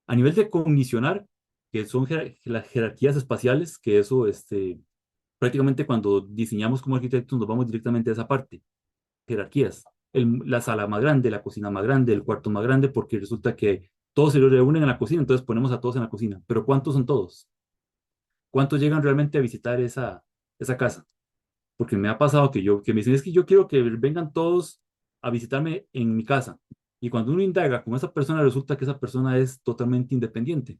A nivel de cognicionar, que son las jerarquías espaciales, que eso, prácticamente cuando diseñamos como arquitectos nos vamos directamente a esa parte, jerarquías. La sala más grande, la cocina más grande, el cuarto más grande, porque resulta que todos se reúnen en la cocina, entonces ponemos a todos en la cocina. Pero ¿cuántos son todos? ¿Cuántos llegan realmente a visitar esa casa? Porque me ha pasado que me dicen, es que yo quiero que vengan todos a visitarme en mi casa. Y cuando uno indaga con esa persona, resulta que esa persona es totalmente independiente.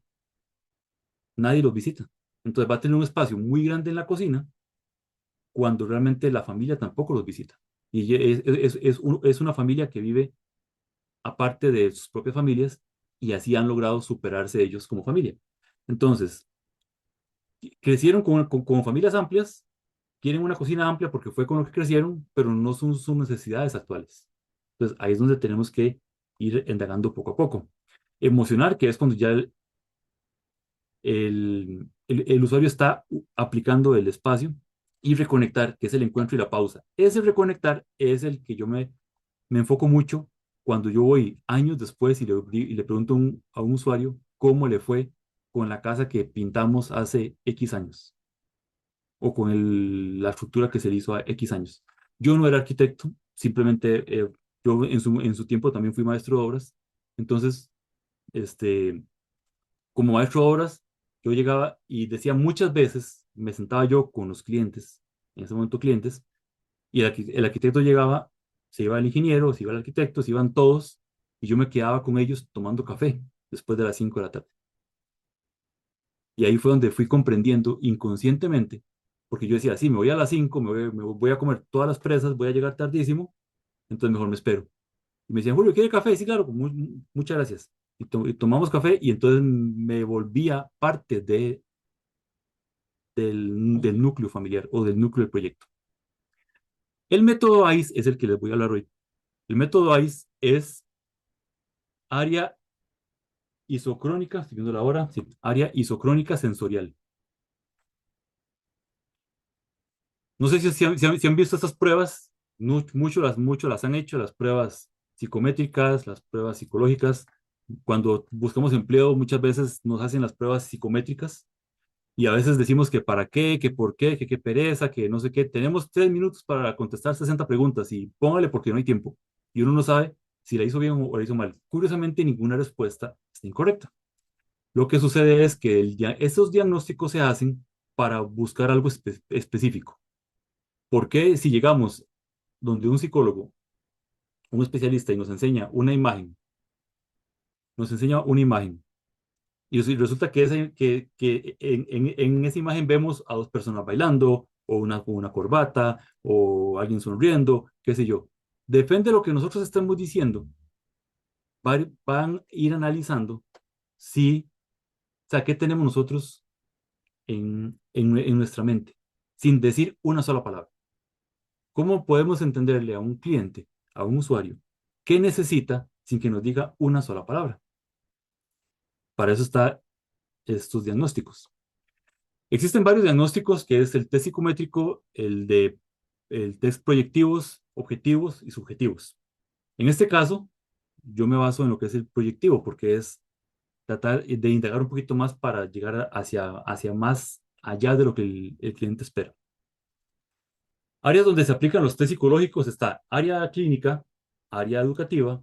Nadie los visita. Entonces va a tener un espacio muy grande en la cocina cuando realmente la familia tampoco los visita. Y es una familia que vive aparte de sus propias familias y así han logrado superarse ellos como familia. Entonces, crecieron con familias amplias, quieren una cocina amplia porque fue con lo que crecieron, pero no son sus necesidades actuales. Entonces, ahí es donde tenemos que ir indagando poco a poco. Emocionar, que es cuando ya el usuario está aplicando el espacio, y reconectar, que es el encuentro y la pausa. Ese reconectar es el que me enfoco mucho cuando yo voy años después y le pregunto a un usuario cómo le fue con la casa que pintamos hace X años o con la estructura que se le hizo a X años. Yo no era arquitecto, simplemente yo en su tiempo también fui maestro de obras. Entonces, este, como maestro de obras, yo llegaba y decía muchas veces, me sentaba yo con los clientes, en ese momento clientes, y el arquitecto llegaba, se iba el ingeniero, se iba el arquitecto, se iban todos, y yo me quedaba con ellos tomando café después de las 5 de la tarde. Y ahí fue donde fui comprendiendo inconscientemente, porque yo decía, sí, me voy a las 5, me voy a comer todas las presas, voy a llegar tardísimo, entonces mejor me espero. Y me decían, Julio, ¿quiere café? Sí, claro, muchas gracias. Y tomamos café y entonces me volvía parte del núcleo familiar o del núcleo del proyecto. El método ICE es el que les voy a hablar hoy. El método ICE es área isocrónica, estoy viendo la hora, sí, área isocrónica sensorial. No sé si han visto estas pruebas, mucho las han hecho, las pruebas psicométricas, las pruebas psicológicas. Cuando buscamos empleo, muchas veces nos hacen las pruebas psicométricas y a veces decimos que para qué, que por qué, que qué pereza, que no sé qué. Tenemos 3 minutos para contestar 60 preguntas y póngale porque no hay tiempo. Y uno no sabe si la hizo bien o la hizo mal. Curiosamente, ninguna respuesta está incorrecta. Lo que sucede es que esos diagnósticos se hacen para buscar algo específico. ¿Por qué si llegamos donde un psicólogo, un especialista y nos enseña una imagen, y resulta que en esa imagen vemos a dos personas bailando, o una con una corbata, o alguien sonriendo, qué sé yo? Depende de lo que nosotros estemos diciendo, van a ir analizando si, o sea, qué tenemos nosotros en nuestra mente. sin decir una sola palabra. ¿Cómo podemos entenderle a un cliente, a un usuario, qué necesita sin que nos diga una sola palabra? Para eso están estos diagnósticos. Existen varios diagnósticos, que es el test psicométrico, el test proyectivos, objetivos y subjetivos. En este caso, yo me baso en lo que es el proyectivo, porque es tratar de indagar un poquito más para llegar hacia más allá de lo que el cliente espera. Áreas donde se aplican los test psicológicos está área clínica, área educativa,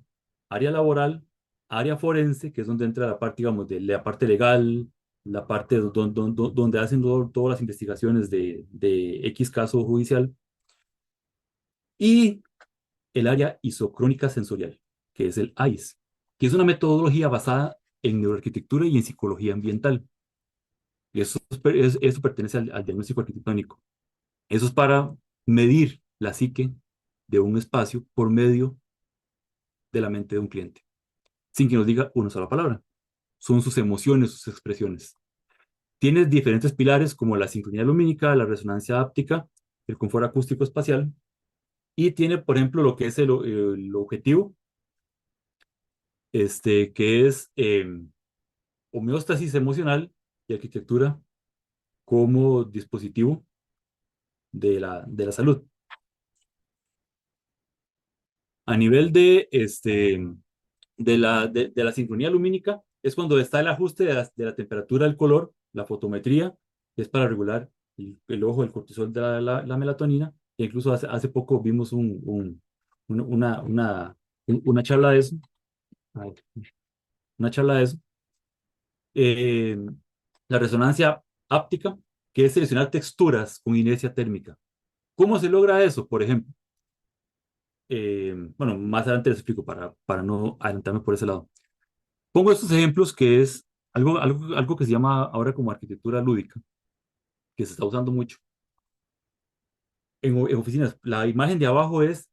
área laboral, área forense, que es donde entra la parte, digamos, de la parte legal, la parte donde hacen todas las investigaciones de X caso judicial, y el área isocrónica sensorial, que es el AIS, que es una metodología basada en neuroarquitectura y en psicología ambiental. Y eso pertenece al diagnóstico arquitectónico. Eso es para medir la psique de un espacio por medio de la mente de un cliente, sin que nos diga una sola palabra. Son sus emociones, sus expresiones. Tiene diferentes pilares como la sincronía lumínica, la resonancia áptica, el confort acústico espacial, y tiene, por ejemplo, lo que es el objetivo, que es homeostasis emocional y arquitectura como dispositivo de la salud. A nivel de la sincronía lumínica, es cuando está el ajuste de la temperatura del color, la fotometría, que es para regular el ojo, el cortisol de la melatonina. E incluso hace poco vimos un- una, una, una charla de eso, ay, una charla de eso. Eh, la resonancia áptica, que es seleccionar texturas con inercia térmica. ¿Cómo se logra eso? Por ejemplo, bueno, más adelante les explico para no adelantarme por ese lado. Pongo estos ejemplos que es algo que se llama ahora como arquitectura lúdica, que se está usando mucho en oficinas. La imagen de abajo es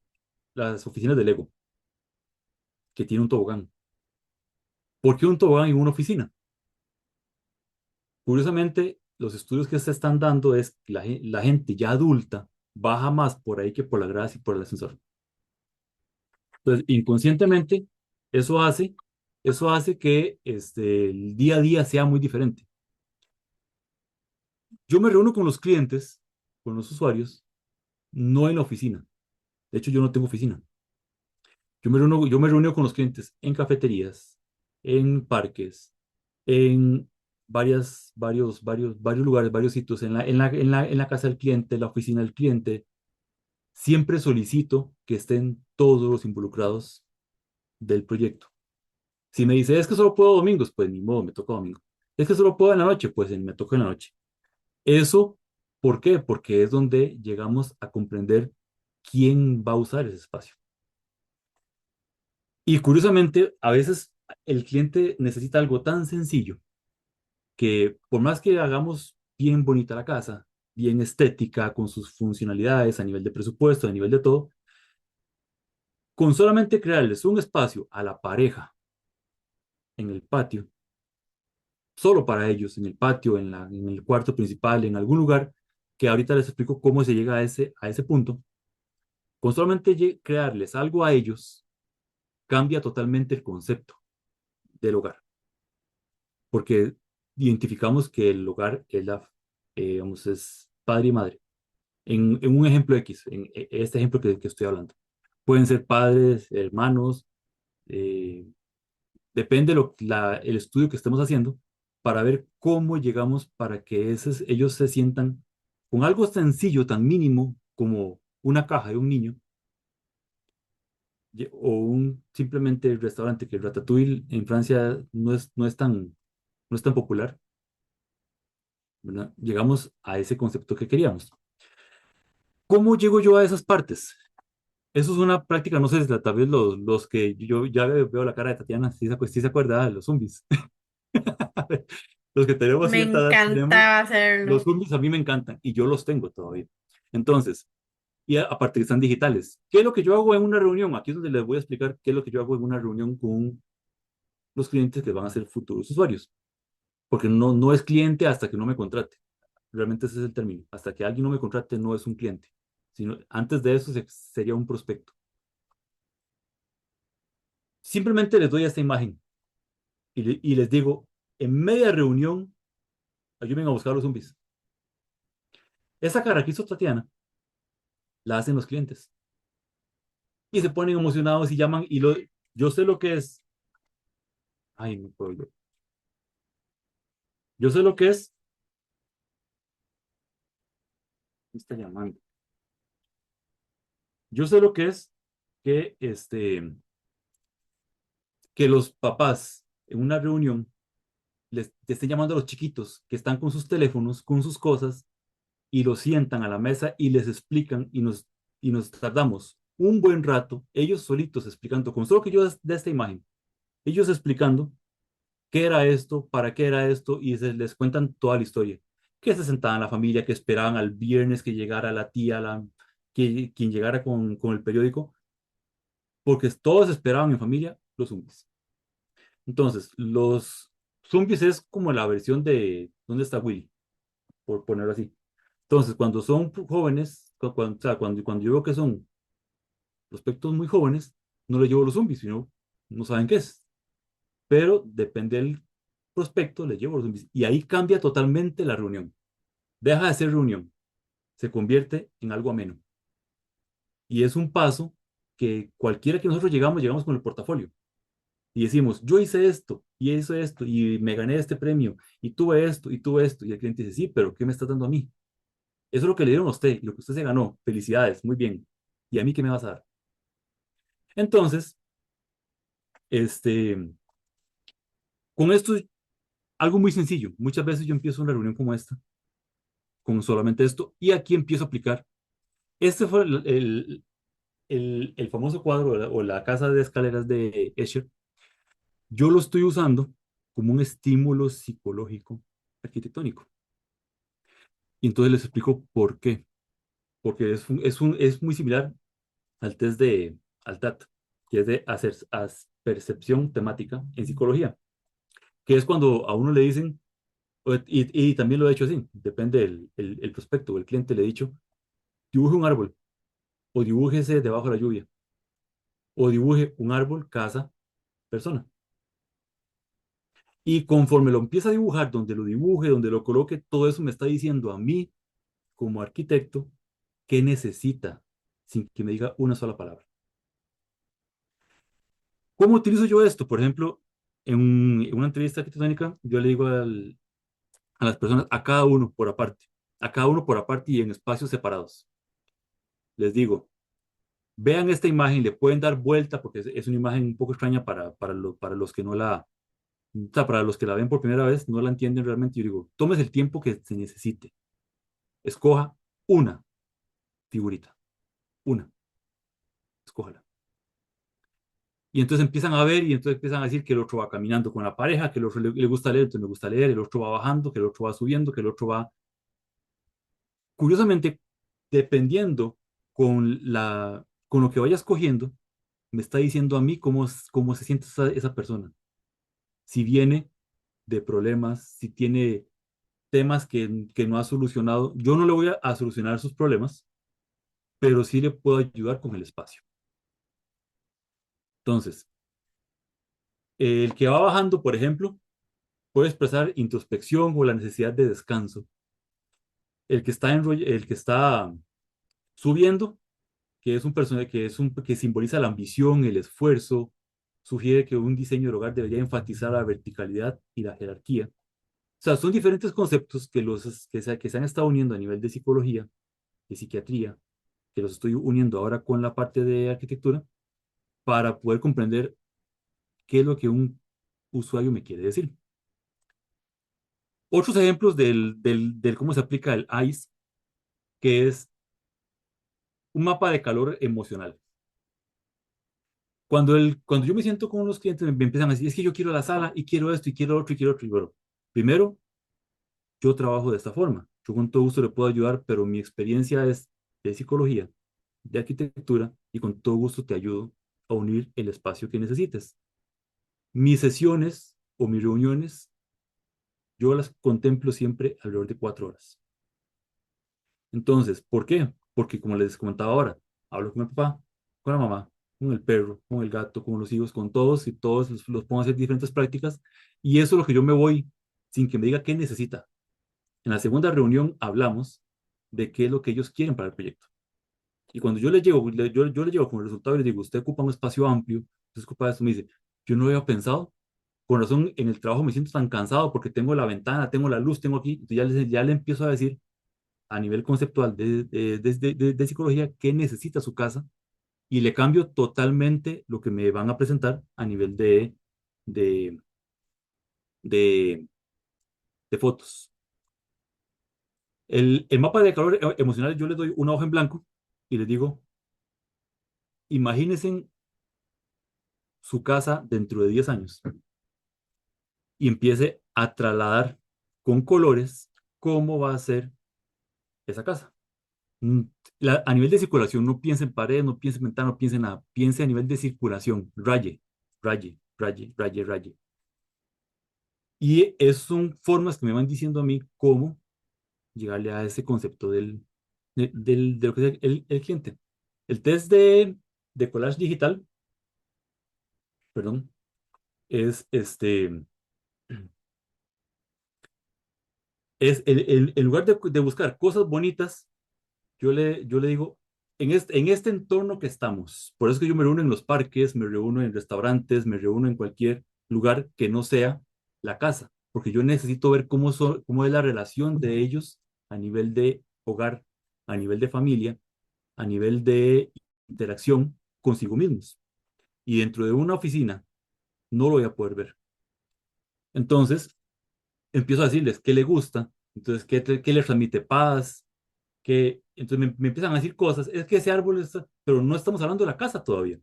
las oficinas de Lego, que tiene un tobogán. ¿Por qué un tobogán en una oficina? Curiosamente, los estudios que se están dando es que la gente ya adulta baja más por ahí que por la grada y por el ascensor. Entonces, inconscientemente, eso hace, eso hace que el día a día sea muy diferente. Yo me reúno con los clientes, con los usuarios, no en la oficina. De hecho, yo no tengo oficina. Yo me reúno con los clientes en cafeterías, en parques, en varios lugares, varios sitios, en la casa del cliente, la oficina del cliente. Siempre solicito que estén todos los involucrados del proyecto. Si me dice, es que solo puedo domingos, pues ni modo, me toca domingo. Es que solo puedo en la noche, pues me toca en la noche. Eso, ¿por qué? Porque es donde llegamos a comprender quién va a usar ese espacio. Y curiosamente, a veces el cliente necesita algo tan sencillo que por más que hagamos bien bonita la casa, bien estética, con sus funcionalidades a nivel de presupuesto, a nivel de todo, con solamente crearles un espacio a la pareja en el patio, solo para ellos, en el patio, en el cuarto principal, en algún lugar, que ahorita les explico cómo se llega a ese punto, con solamente crearles algo a ellos, cambia totalmente el concepto del hogar, porque identificamos que el hogar vamos, es padre y madre. En un ejemplo X, en este ejemplo que estoy hablando. Pueden ser padres, hermanos, eh, depende el estudio que estemos haciendo para ver cómo llegamos para que ellos se sientan con algo sencillo, tan mínimo como una caja de un niño, o simplemente el restaurante, que el ratatouille en Francia no es tan popular, ¿verdad? Llegamos a ese concepto que queríamos. ¿Cómo llego yo a esas partes? Eso es una práctica, no sé, tal vez los que yo ya veo la cara de Tatiana, sí se acuerda de los zombies. Los que tenemos Me cierta edad tenemos, encantaba los hacerlo. zombies a mí me encantan y yo los tengo todavía. Entonces, y aparte que están digitales. ¿Qué es lo que yo hago en una reunión? Aquí es donde les voy a explicar qué es lo que yo hago en una reunión con los clientes que van a ser futuros usuarios, porque no es cliente hasta que no me contrate. Realmente ese es el término. Hasta que alguien no me contrate, no es un cliente. Sino, antes de eso sería un prospecto. Simplemente les doy esta imagen y les digo, en media reunión, ayúdenme a buscar a los zombies. Esa cara que hizo Tatiana, la hacen los clientes. Y se ponen emocionados y llaman yo sé lo que es. Ay, no puedo yo. Yo sé lo que es. ¿Me está llamando? Yo sé lo que es que, que los papás en una reunión te estén llamando a los chiquitos que están con sus teléfonos, con sus cosas, y los sientan a la mesa y les explican y nos tardamos un buen rato, ellos solitos explicando, con solo que yo de esta imagen, ellos explicando qué era esto, para qué era esto, y les cuentan toda la historia. Que se sentaban la familia, que esperaban al viernes que llegara la tía, quien llegara con el periódico, porque todos esperaban en familia los zombies. Entonces, los zombies es como la versión de ¿Dónde está Willy? Por ponerlo así. Entonces, cuando son jóvenes, o sea, cuando yo veo que son prospectos muy jóvenes, no les llevo los zombies, sino no saben qué es. Pero depende del prospecto, les llevo los zombies. Y ahí cambia totalmente la reunión. Deja de ser reunión, se convierte en algo ameno. Y es un paso que cualquiera que nosotros llegamos con el portafolio. Y decimos, yo hice esto, y hice esto, y me gané este premio, y tuve esto, y tuve esto. Y el cliente dice, sí, pero ¿qué me estás dando a mí? Eso es lo que le dieron a usted, y lo que usted se ganó. Felicidades, muy bien. ¿Y a mí qué me vas a dar? Entonces, este, con esto, algo muy sencillo. Muchas veces yo empiezo una reunión como esta, con solamente esto, y aquí empiezo a aplicar. Este fue el famoso cuadro o la casa de escaleras de Escher. Yo lo estoy usando como un estímulo psicológico arquitectónico. Y entonces les explico por qué. Porque es muy similar al test al TAT, que es de percepción temática en psicología, que es cuando a uno le dicen, y también lo he hecho así, depende el prospecto o el cliente, le he dicho, dibuje un árbol, o dibújese debajo de la lluvia, o dibuje un árbol, casa, persona. Y conforme lo empieza a dibujar, donde lo dibuje, donde lo coloque, todo eso me está diciendo a mí, como arquitecto, qué necesita, sin que me diga una sola palabra. ¿Cómo utilizo yo esto? Por ejemplo, en una entrevista arquitectónica, yo le digo a las personas, a cada uno por aparte y en espacios separados. Les digo, vean esta imagen, le pueden dar vuelta porque es una imagen un poco extraña para los que no o sea, para los que la ven por primera vez, no la entienden realmente. Yo digo, tomes el tiempo que se necesite. Escoja una figurita, una, escójala. Y entonces empiezan a ver y entonces empiezan a decir que el otro va caminando con la pareja, que el otro le gusta leer, entonces me gusta leer, el otro va bajando, que el otro va subiendo, que el otro va... Curiosamente, dependiendo con lo que vayas cogiendo, me está diciendo a mí cómo se siente esa persona. Si viene de problemas, si tiene temas que no ha solucionado, yo no le voy a solucionar sus problemas, pero sí le puedo ayudar con el espacio. Entonces, el que va bajando, por ejemplo, puede expresar introspección o la necesidad de descanso. El que está subiendo, que es un personaje que simboliza la ambición, el esfuerzo, sugiere que un diseño del hogar debería enfatizar la verticalidad y la jerarquía. O sea, son diferentes conceptos que se han estado uniendo a nivel de psicología, de psiquiatría, que los estoy uniendo ahora con la parte de arquitectura, para poder comprender qué es lo que un usuario me quiere decir. Otros ejemplos del cómo se aplica el ICE, que es un mapa de calor emocional. Cuando yo me siento con los clientes, me empiezan a decir, es que yo quiero la sala y quiero esto y quiero otro y quiero otro. Y bueno, primero, yo trabajo de esta forma. Yo con todo gusto le puedo ayudar, pero mi experiencia es de psicología, de arquitectura y con todo gusto te ayudo a unir el espacio que necesites. Mis sesiones o mis reuniones, yo las contemplo siempre alrededor de 4 horas. Entonces, ¿por qué? Porque como les comentaba ahora, hablo con el papá, con la mamá, con el perro, con el gato, con los hijos, con todos y todos los pongo a hacer diferentes prácticas y eso es lo que yo me voy sin que me diga qué necesita. En la segunda reunión hablamos de qué es lo que ellos quieren para el proyecto. Y cuando yo les llego, yo les llego con el resultado y les digo, usted ocupa un espacio amplio, usted ocupa esto, me dice, yo no había pensado, con razón en el trabajo me siento tan cansado porque tengo la ventana, tengo la luz, tengo aquí, entonces ya le empiezo a decir a nivel conceptual de psicología qué necesita su casa y le cambio totalmente lo que me van a presentar a nivel de, de, de fotos. El mapa de calor emocional, yo les doy una hoja en blanco y les digo, imagínense su casa dentro de 10 años y empiece a trasladar con colores cómo va a ser esa casa. Mm, a nivel de circulación, no piense en pared, no piense en ventana, no piense en nada. Piense a nivel de circulación. Raye, raye, raye, raye, raye. Y son formas que me van diciendo a mí cómo llegarle a ese concepto de lo que es el cliente. El test de collage digital, perdón, es en lugar de buscar cosas bonitas, yo le digo, en este entorno que estamos, por eso es que yo me reúno en los parques, me reúno en restaurantes, me reúno en cualquier lugar que no sea la casa, porque yo necesito ver cómo es la relación de ellos a nivel de hogar, a nivel de familia, a nivel de interacción consigo mismos. Y dentro de una oficina no lo voy a poder ver. Entonces, empiezo a decirles qué le gusta, entonces qué les transmite paz, entonces me empiezan a decir cosas, es que ese árbol está, pero no estamos hablando de la casa todavía.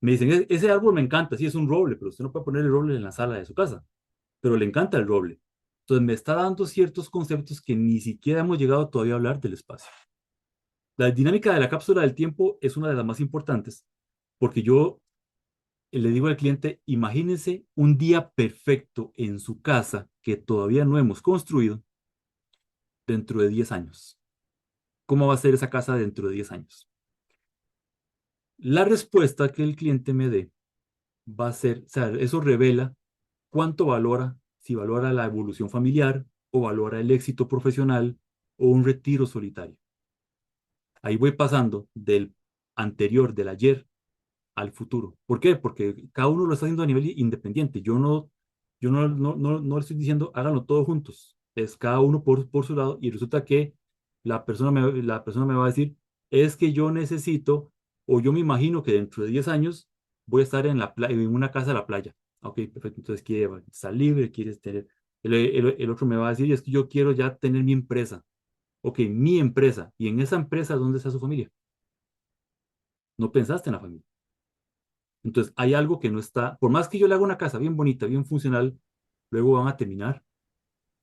Me dicen, ese árbol me encanta, sí es un roble, pero usted no puede poner el roble en la sala de su casa, pero le encanta el roble. Entonces me está dando ciertos conceptos que ni siquiera hemos llegado todavía a hablar del espacio. La dinámica de la cápsula del tiempo es una de las más importantes, porque yo le digo al cliente, imagínese un día perfecto en su casa que todavía no hemos construido dentro de 10 años. ¿Cómo va a ser esa casa dentro de 10 años? La respuesta que el cliente me dé va a ser, o sea, eso revela cuánto valora, si valora la evolución familiar o valora el éxito profesional o un retiro solitario. Ahí voy pasando del anterior, del ayer, al futuro. ¿Por qué? Porque cada uno lo está haciendo a nivel independiente. Yo no le estoy diciendo háganlo todos juntos. Es cada uno por su lado y resulta que la persona me va a decir, es que yo necesito o yo me imagino que dentro de 10 años voy a estar en una casa de la playa. Ok, perfecto. Entonces quiere estar libre, quieres tener. El otro me va a decir, es que yo quiero ya tener mi empresa. Ok, mi empresa. Y en esa empresa, ¿dónde está su familia? No pensaste en la familia. Entonces, hay algo que no está, por más que yo le haga una casa bien bonita, bien funcional, luego van a terminar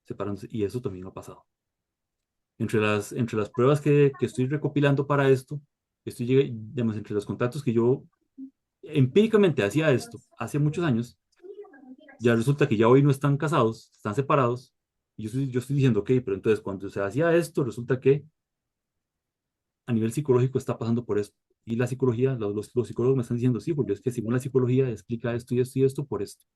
separándose y eso también ha pasado. Entre las pruebas que estoy recopilando para esto, digamos, entre los contactos que yo empíricamente hacía esto hace muchos años, ya resulta que ya hoy no están casados, están separados, y yo estoy diciendo, ok, pero entonces cuando se hacía esto, resulta que a nivel psicológico está pasando por esto. Y la psicología, los psicólogos me están diciendo, sí, porque es que según la psicología explica esto y esto y esto por esto.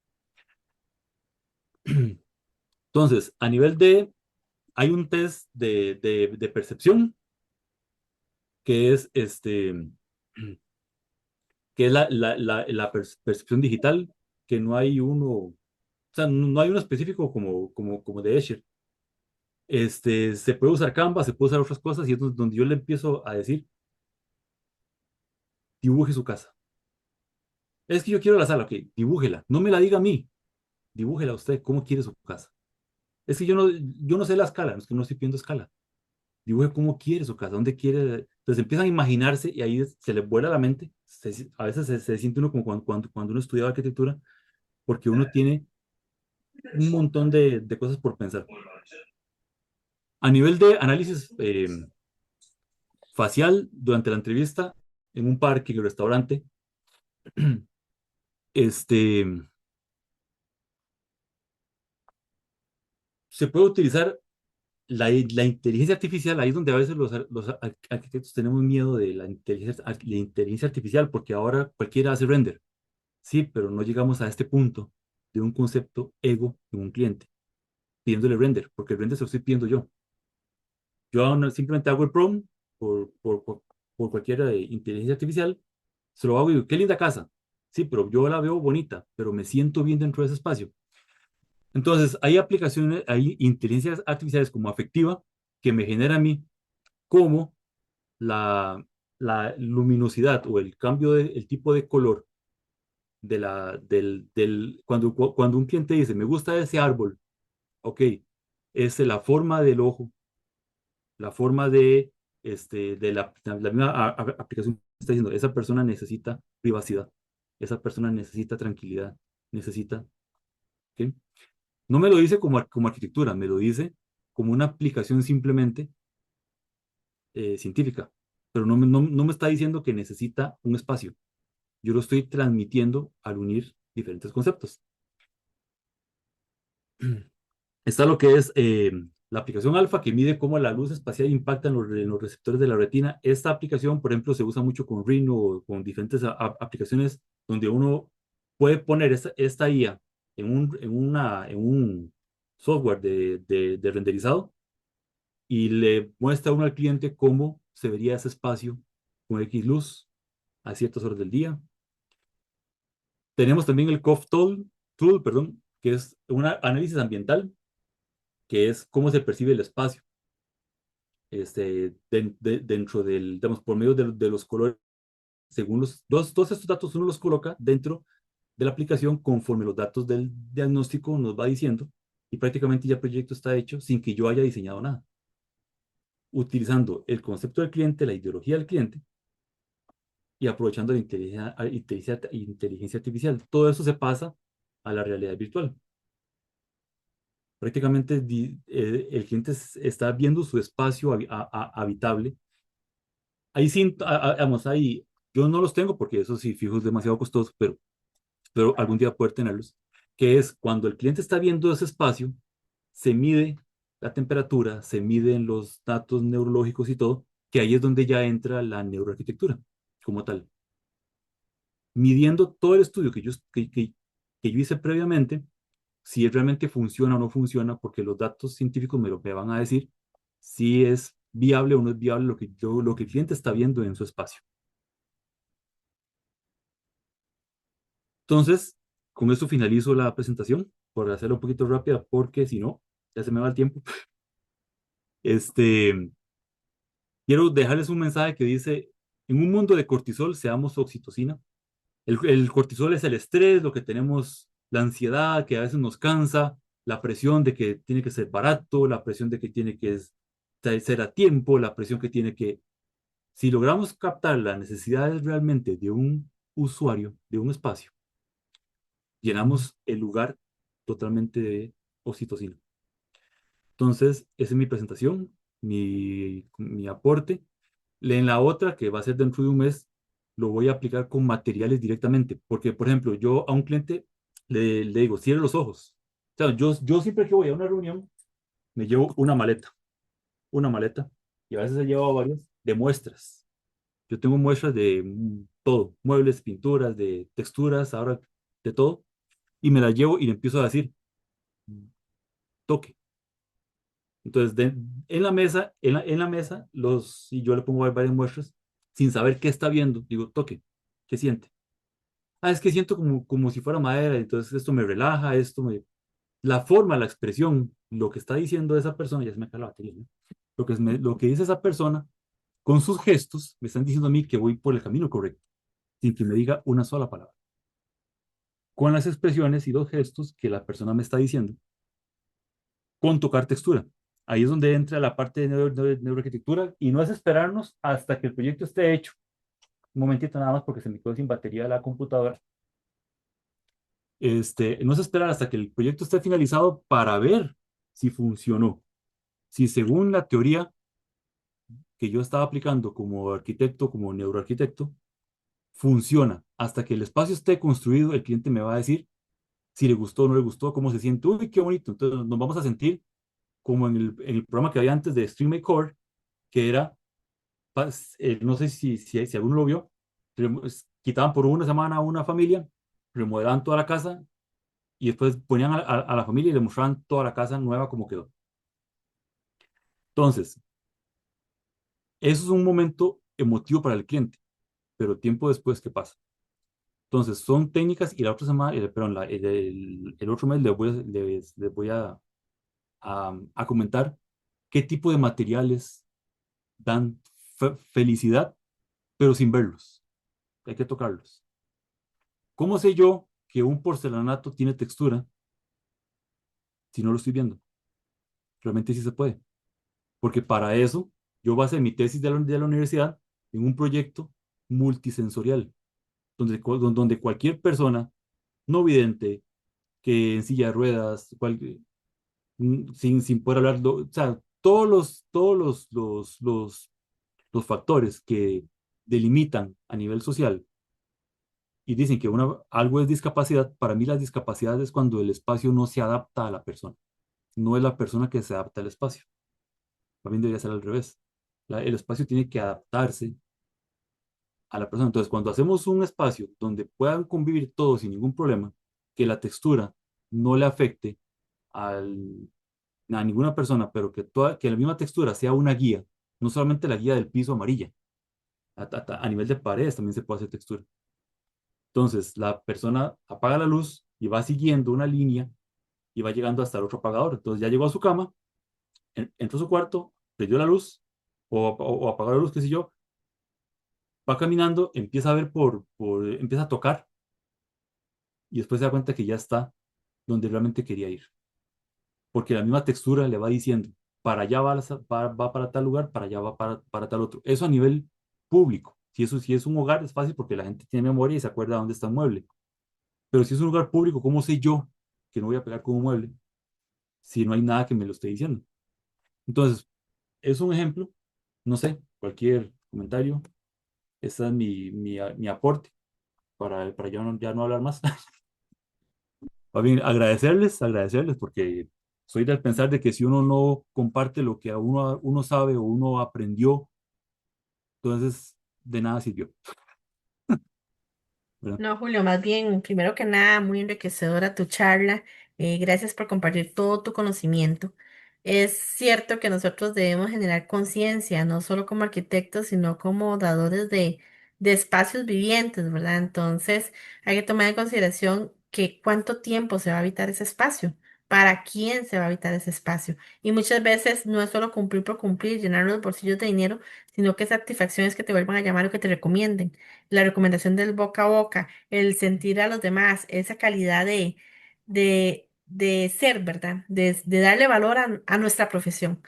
Entonces, hay un test de percepción que es que es la percepción digital, que no hay uno, o sea, no hay uno específico como de Escher. Se puede usar Canva, se puede usar otras cosas y es donde yo le empiezo a decir, dibuje su casa. Es que yo quiero la sala, ok, dibújela. No me la diga a mí, dibújela usted, ¿cómo quiere su casa? Es que yo no sé la escala, no es que no estoy pidiendo escala. Dibuje cómo quiere su casa, dónde quiere. Entonces empiezan a imaginarse y ahí se les vuela la mente. A veces se siente uno como cuando uno estudiaba arquitectura, porque uno tiene un montón de cosas por pensar. A nivel de análisis facial, durante la entrevista, en un parque, en el restaurante, este, se puede utilizar la inteligencia artificial, ahí es donde a veces los arquitectos tenemos miedo de la inteligencia artificial, porque ahora cualquiera hace render, sí, pero no llegamos a este punto de un concepto ego en un cliente, pidiéndole render, porque el render se lo estoy pidiendo yo. Yo simplemente hago el prompt por cualquier inteligencia artificial, se lo hago y digo, qué linda casa. Sí, pero yo la veo bonita, pero me siento bien dentro de ese espacio. Entonces, hay aplicaciones, hay inteligencias artificiales como afectiva que me genera a mí como la luminosidad o el cambio el tipo de color cuando un cliente dice, me gusta ese árbol, ok, es la forma del ojo, la forma de la misma aplicación que está diciendo, esa persona necesita privacidad, esa persona necesita tranquilidad, necesita, ¿ok? No me lo dice como arquitectura, me lo dice como una aplicación simplemente científica, pero no me está diciendo que necesita un espacio. Yo lo estoy transmitiendo al unir diferentes conceptos. Está lo que es la aplicación alfa, que mide cómo la luz espacial impacta en los receptores de la retina. Esta aplicación, por ejemplo, se usa mucho con Rhino o con diferentes aplicaciones donde uno puede poner esta IA en un software de renderizado y le muestra a uno al cliente cómo se vería ese espacio con X luz a ciertas horas del día. Tenemos también el COF perdón, que es un análisis ambiental, que es cómo se percibe el espacio dentro digamos, por medio de los colores, según todos estos datos uno los coloca dentro de la aplicación conforme los datos del diagnóstico nos va diciendo y prácticamente ya el proyecto está hecho sin que yo haya diseñado nada, utilizando el concepto del cliente, la ideología del cliente y aprovechando la inteligencia artificial. Todo eso se pasa a la realidad virtual. Prácticamente el cliente está viendo su espacio habitable. Ahí sí, vamos, ahí yo no los tengo porque eso sí, fijo, es demasiado costoso, pero algún día poder tenerlos, que es cuando el cliente está viendo ese espacio, se mide la temperatura, se miden los datos neurológicos y todo, que ahí es donde ya entra la neuroarquitectura como tal. Midiendo todo el estudio que yo hice previamente, si realmente funciona o no funciona, porque los datos científicos me van a decir si es viable o no es viable lo que el cliente está viendo en su espacio. Entonces, con esto finalizo la presentación, por hacerlo un poquito rápida, porque si no, ya se me va el tiempo. Este, quiero dejarles un mensaje que dice, en un mundo de cortisol, seamos oxitocina. El cortisol es el estrés, lo que tenemos, la ansiedad que a veces nos cansa, la presión de que tiene que ser barato, la presión de que tiene que ser a tiempo, la presión que tiene que... Si logramos captar las necesidades realmente de un usuario, de un espacio, llenamos el lugar totalmente de oxitocina. Entonces, esa es mi presentación, mi aporte. En la otra, que va a ser dentro de un mes, lo voy a aplicar con materiales directamente. Porque, por ejemplo, yo a un cliente le digo, cierre los ojos. O sea, yo siempre que voy a una reunión, me llevo una maleta, y a veces he llevado varias, de muestras. Yo tengo muestras de todo, muebles, pinturas, de texturas, ahora de todo, y me las llevo y le empiezo a decir, toque. Entonces, en la mesa, en la mesa, y yo le pongo varias muestras sin saber qué está viendo. Digo, toque, ¿qué siente? Ah, es que siento como si fuera madera, entonces esto me relaja, la forma, la expresión, lo que está diciendo esa persona, ya se me acaba la batería, ¿no? Lo que dice esa persona, con sus gestos, me están diciendo a mí que voy por el camino correcto, sin que me diga una sola palabra. Con las expresiones y los gestos que la persona me está diciendo, con tocar textura. Ahí es donde entra la parte de neuroarquitectura y no es esperarnos hasta que el proyecto esté hecho. Un momentito nada más porque se me quedó sin batería la computadora. No es esperar hasta que el proyecto esté finalizado para ver si funcionó. Si según la teoría que yo estaba aplicando como arquitecto, como neuroarquitecto, funciona. Hasta que el espacio esté construido, el cliente me va a decir si le gustó o no le gustó, cómo se siente. Uy, qué bonito. Entonces nos vamos a sentir como en el programa que había antes de Stream Core, que era, no sé si alguno lo vio, quitaban por una semana a una familia, remodelaban toda la casa y después ponían a la familia y le mostraban toda la casa nueva como quedó. Entonces, eso es un momento emotivo para el cliente, pero tiempo después, ¿qué pasa? Entonces, son técnicas y la otra semana, perdón, el otro mes les voy a comentar qué tipo de materiales dan felicidad, pero sin verlos. Hay que tocarlos. ¿Cómo sé yo que un porcelanato tiene textura si no lo estoy viendo? Realmente sí se puede, porque para eso yo basé mi tesis de la universidad en un proyecto multisensorial, donde cualquier persona no vidente, que en silla de ruedas, sin poder hablar, o sea, los factores que delimitan a nivel social y dicen que algo es discapacidad, para mí las discapacidades es cuando el espacio no se adapta a la persona, no es la persona que se adapta al espacio. También debería ser al revés. El espacio tiene que adaptarse a la persona. Entonces, cuando hacemos un espacio donde puedan convivir todos sin ningún problema, que la textura no le afecte al, a ninguna persona, pero que la misma textura sea una guía, no solamente la guía del piso amarilla, a nivel de paredes también se puede hacer textura. Entonces, la persona apaga la luz y va siguiendo una línea y va llegando hasta el otro apagador. Entonces, ya llegó a su cama, entró a su cuarto, prendió la luz o apagó la luz, qué sé yo, va caminando, empieza a ver empieza a tocar y después se da cuenta que ya está donde realmente quería ir. Porque la misma textura le va diciendo, para allá va para tal lugar, para allá va para tal otro. Eso a nivel público. Si es un hogar, es fácil porque la gente tiene memoria y se acuerda dónde está el mueble. Pero si es un lugar público, ¿cómo sé yo que no voy a pegar con un mueble si no hay nada que me lo esté diciendo? Entonces, es un ejemplo, no sé, cualquier comentario, ese es mi aporte para ya no hablar más. Más bien, agradecerles, porque soy del pensar de que si uno no comparte lo que uno sabe o uno aprendió, entonces de nada sirvió, ¿verdad? No, Julio, más bien, primero que nada, muy enriquecedora tu charla. Gracias por compartir todo tu conocimiento. Es cierto que nosotros debemos generar conciencia, no solo como arquitectos, sino como dadores de espacios vivientes, ¿verdad? Entonces, hay que tomar en consideración que cuánto tiempo se va a habitar ese espacio, para quién se va a habitar ese espacio. Y muchas veces no es solo cumplir por cumplir, llenar los bolsillos de dinero, sino que satisfacciones que te vuelvan a llamar o que te recomienden. La recomendación del boca a boca, el sentir a los demás, esa calidad de ser, ¿verdad? De darle valor a nuestra profesión.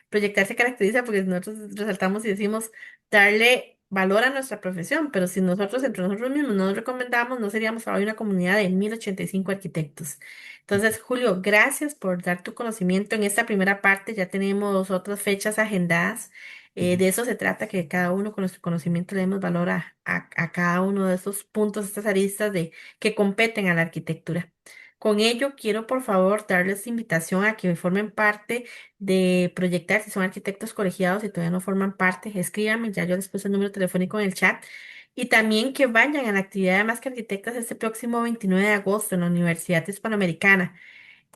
Proyectar se caracteriza porque nosotros resaltamos y decimos darle valor a nuestra profesión, pero si nosotros entre nosotros mismos no nos recomendamos, no seríamos ahora una comunidad de 1085 arquitectos. Entonces, Julio, gracias por dar tu conocimiento en esta primera parte. Ya tenemos otras fechas agendadas. Ujú. De eso se trata, que cada uno con nuestro conocimiento le demos valor a cada uno de esos puntos, estas aristas que competen a la arquitectura. Con ello, quiero por favor darles invitación a que formen parte de Proyectar, si son arquitectos colegiados y todavía no forman parte, escríbanme, ya yo les puse el número telefónico en el chat. Y también que vayan a la actividad de Más que Arquitectas este próximo 29 de agosto en la Universidad Hispanoamericana.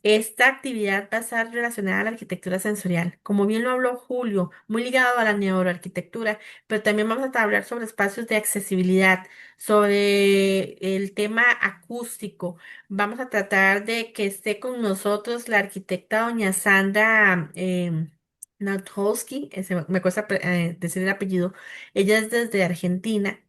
Esta actividad va a estar relacionada a la arquitectura sensorial. Como bien lo habló Julio, muy ligado a la neuroarquitectura, pero también vamos a hablar sobre espacios de accesibilidad, sobre el tema acústico. Vamos a tratar de que esté con nosotros la arquitecta doña Sandra Nadolski, me cuesta decir el apellido. Ella es desde Argentina,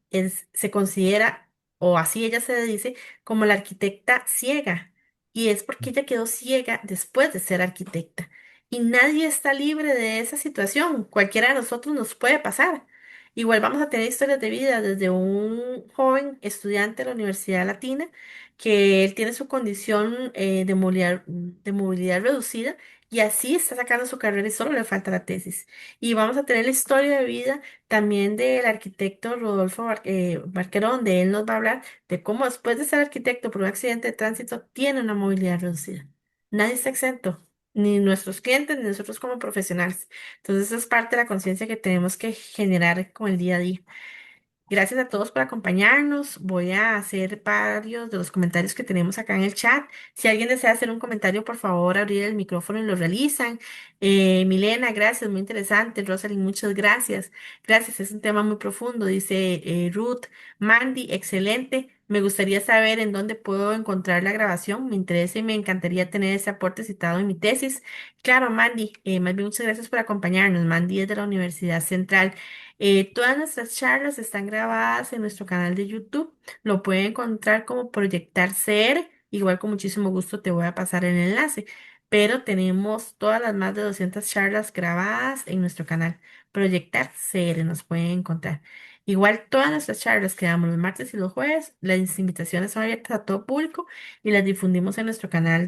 se considera, o así ella se dice, como la arquitecta ciega. Y es porque ella quedó ciega después de ser arquitecta. Y nadie está libre de esa situación. Cualquiera de nosotros nos puede pasar. Igual vamos a tener historias de vida desde un joven estudiante de la Universidad Latina que él tiene su condición de movilidad reducida y así está sacando su carrera y solo le falta la tesis. Y vamos a tener la historia de vida también del arquitecto Rodolfo Barquero, donde él nos va a hablar de cómo después de ser arquitecto por un accidente de tránsito tiene una movilidad reducida. Nadie está exento. ni nuestros clientes, ni nosotros como profesionales. Entonces, eso es parte de la conciencia que tenemos que generar con el día a día. Gracias a todos por acompañarnos. Voy a hacer varios de los comentarios que tenemos acá en el chat. Si alguien desea hacer un comentario, por favor, abrir el micrófono y lo realizan. Milena, gracias, muy interesante. Rosalind, muchas gracias. Gracias, es un tema muy profundo, dice Ruth. Mandy, excelente. Me gustaría saber en dónde puedo encontrar la grabación. Me interesa y me encantaría tener ese aporte citado en mi tesis. Claro, Mandy, más bien muchas gracias por acompañarnos. Mandy es de la Universidad Central. Todas nuestras charlas están grabadas en nuestro canal de YouTube. Lo pueden encontrar como Proyectar Ser. Igual con muchísimo gusto te voy a pasar el enlace. Pero tenemos todas las más de 200 charlas grabadas en nuestro canal. Proyectar Ser nos pueden encontrar. Igual todas nuestras charlas que damos los martes y los jueves, las invitaciones son abiertas a todo público y las difundimos en nuestro canal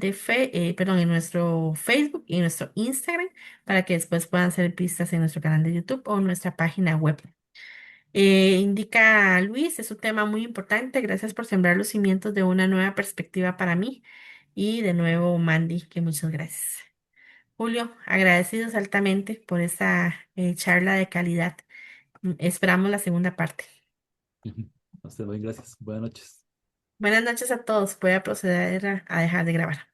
perdón, en nuestro Facebook y en nuestro Instagram para que después puedan ser vistas en nuestro canal de YouTube o en nuestra página web. Indica Luis, es un tema muy importante. Gracias por sembrar los cimientos de una nueva perspectiva para mí. Y de nuevo, Mandy, que muchas gracias. Julio, agradecidos altamente por esta charla de calidad. Esperamos la segunda parte. Hasta luego, gracias. Buenas noches. Buenas noches a todos. Voy a proceder a dejar de grabar.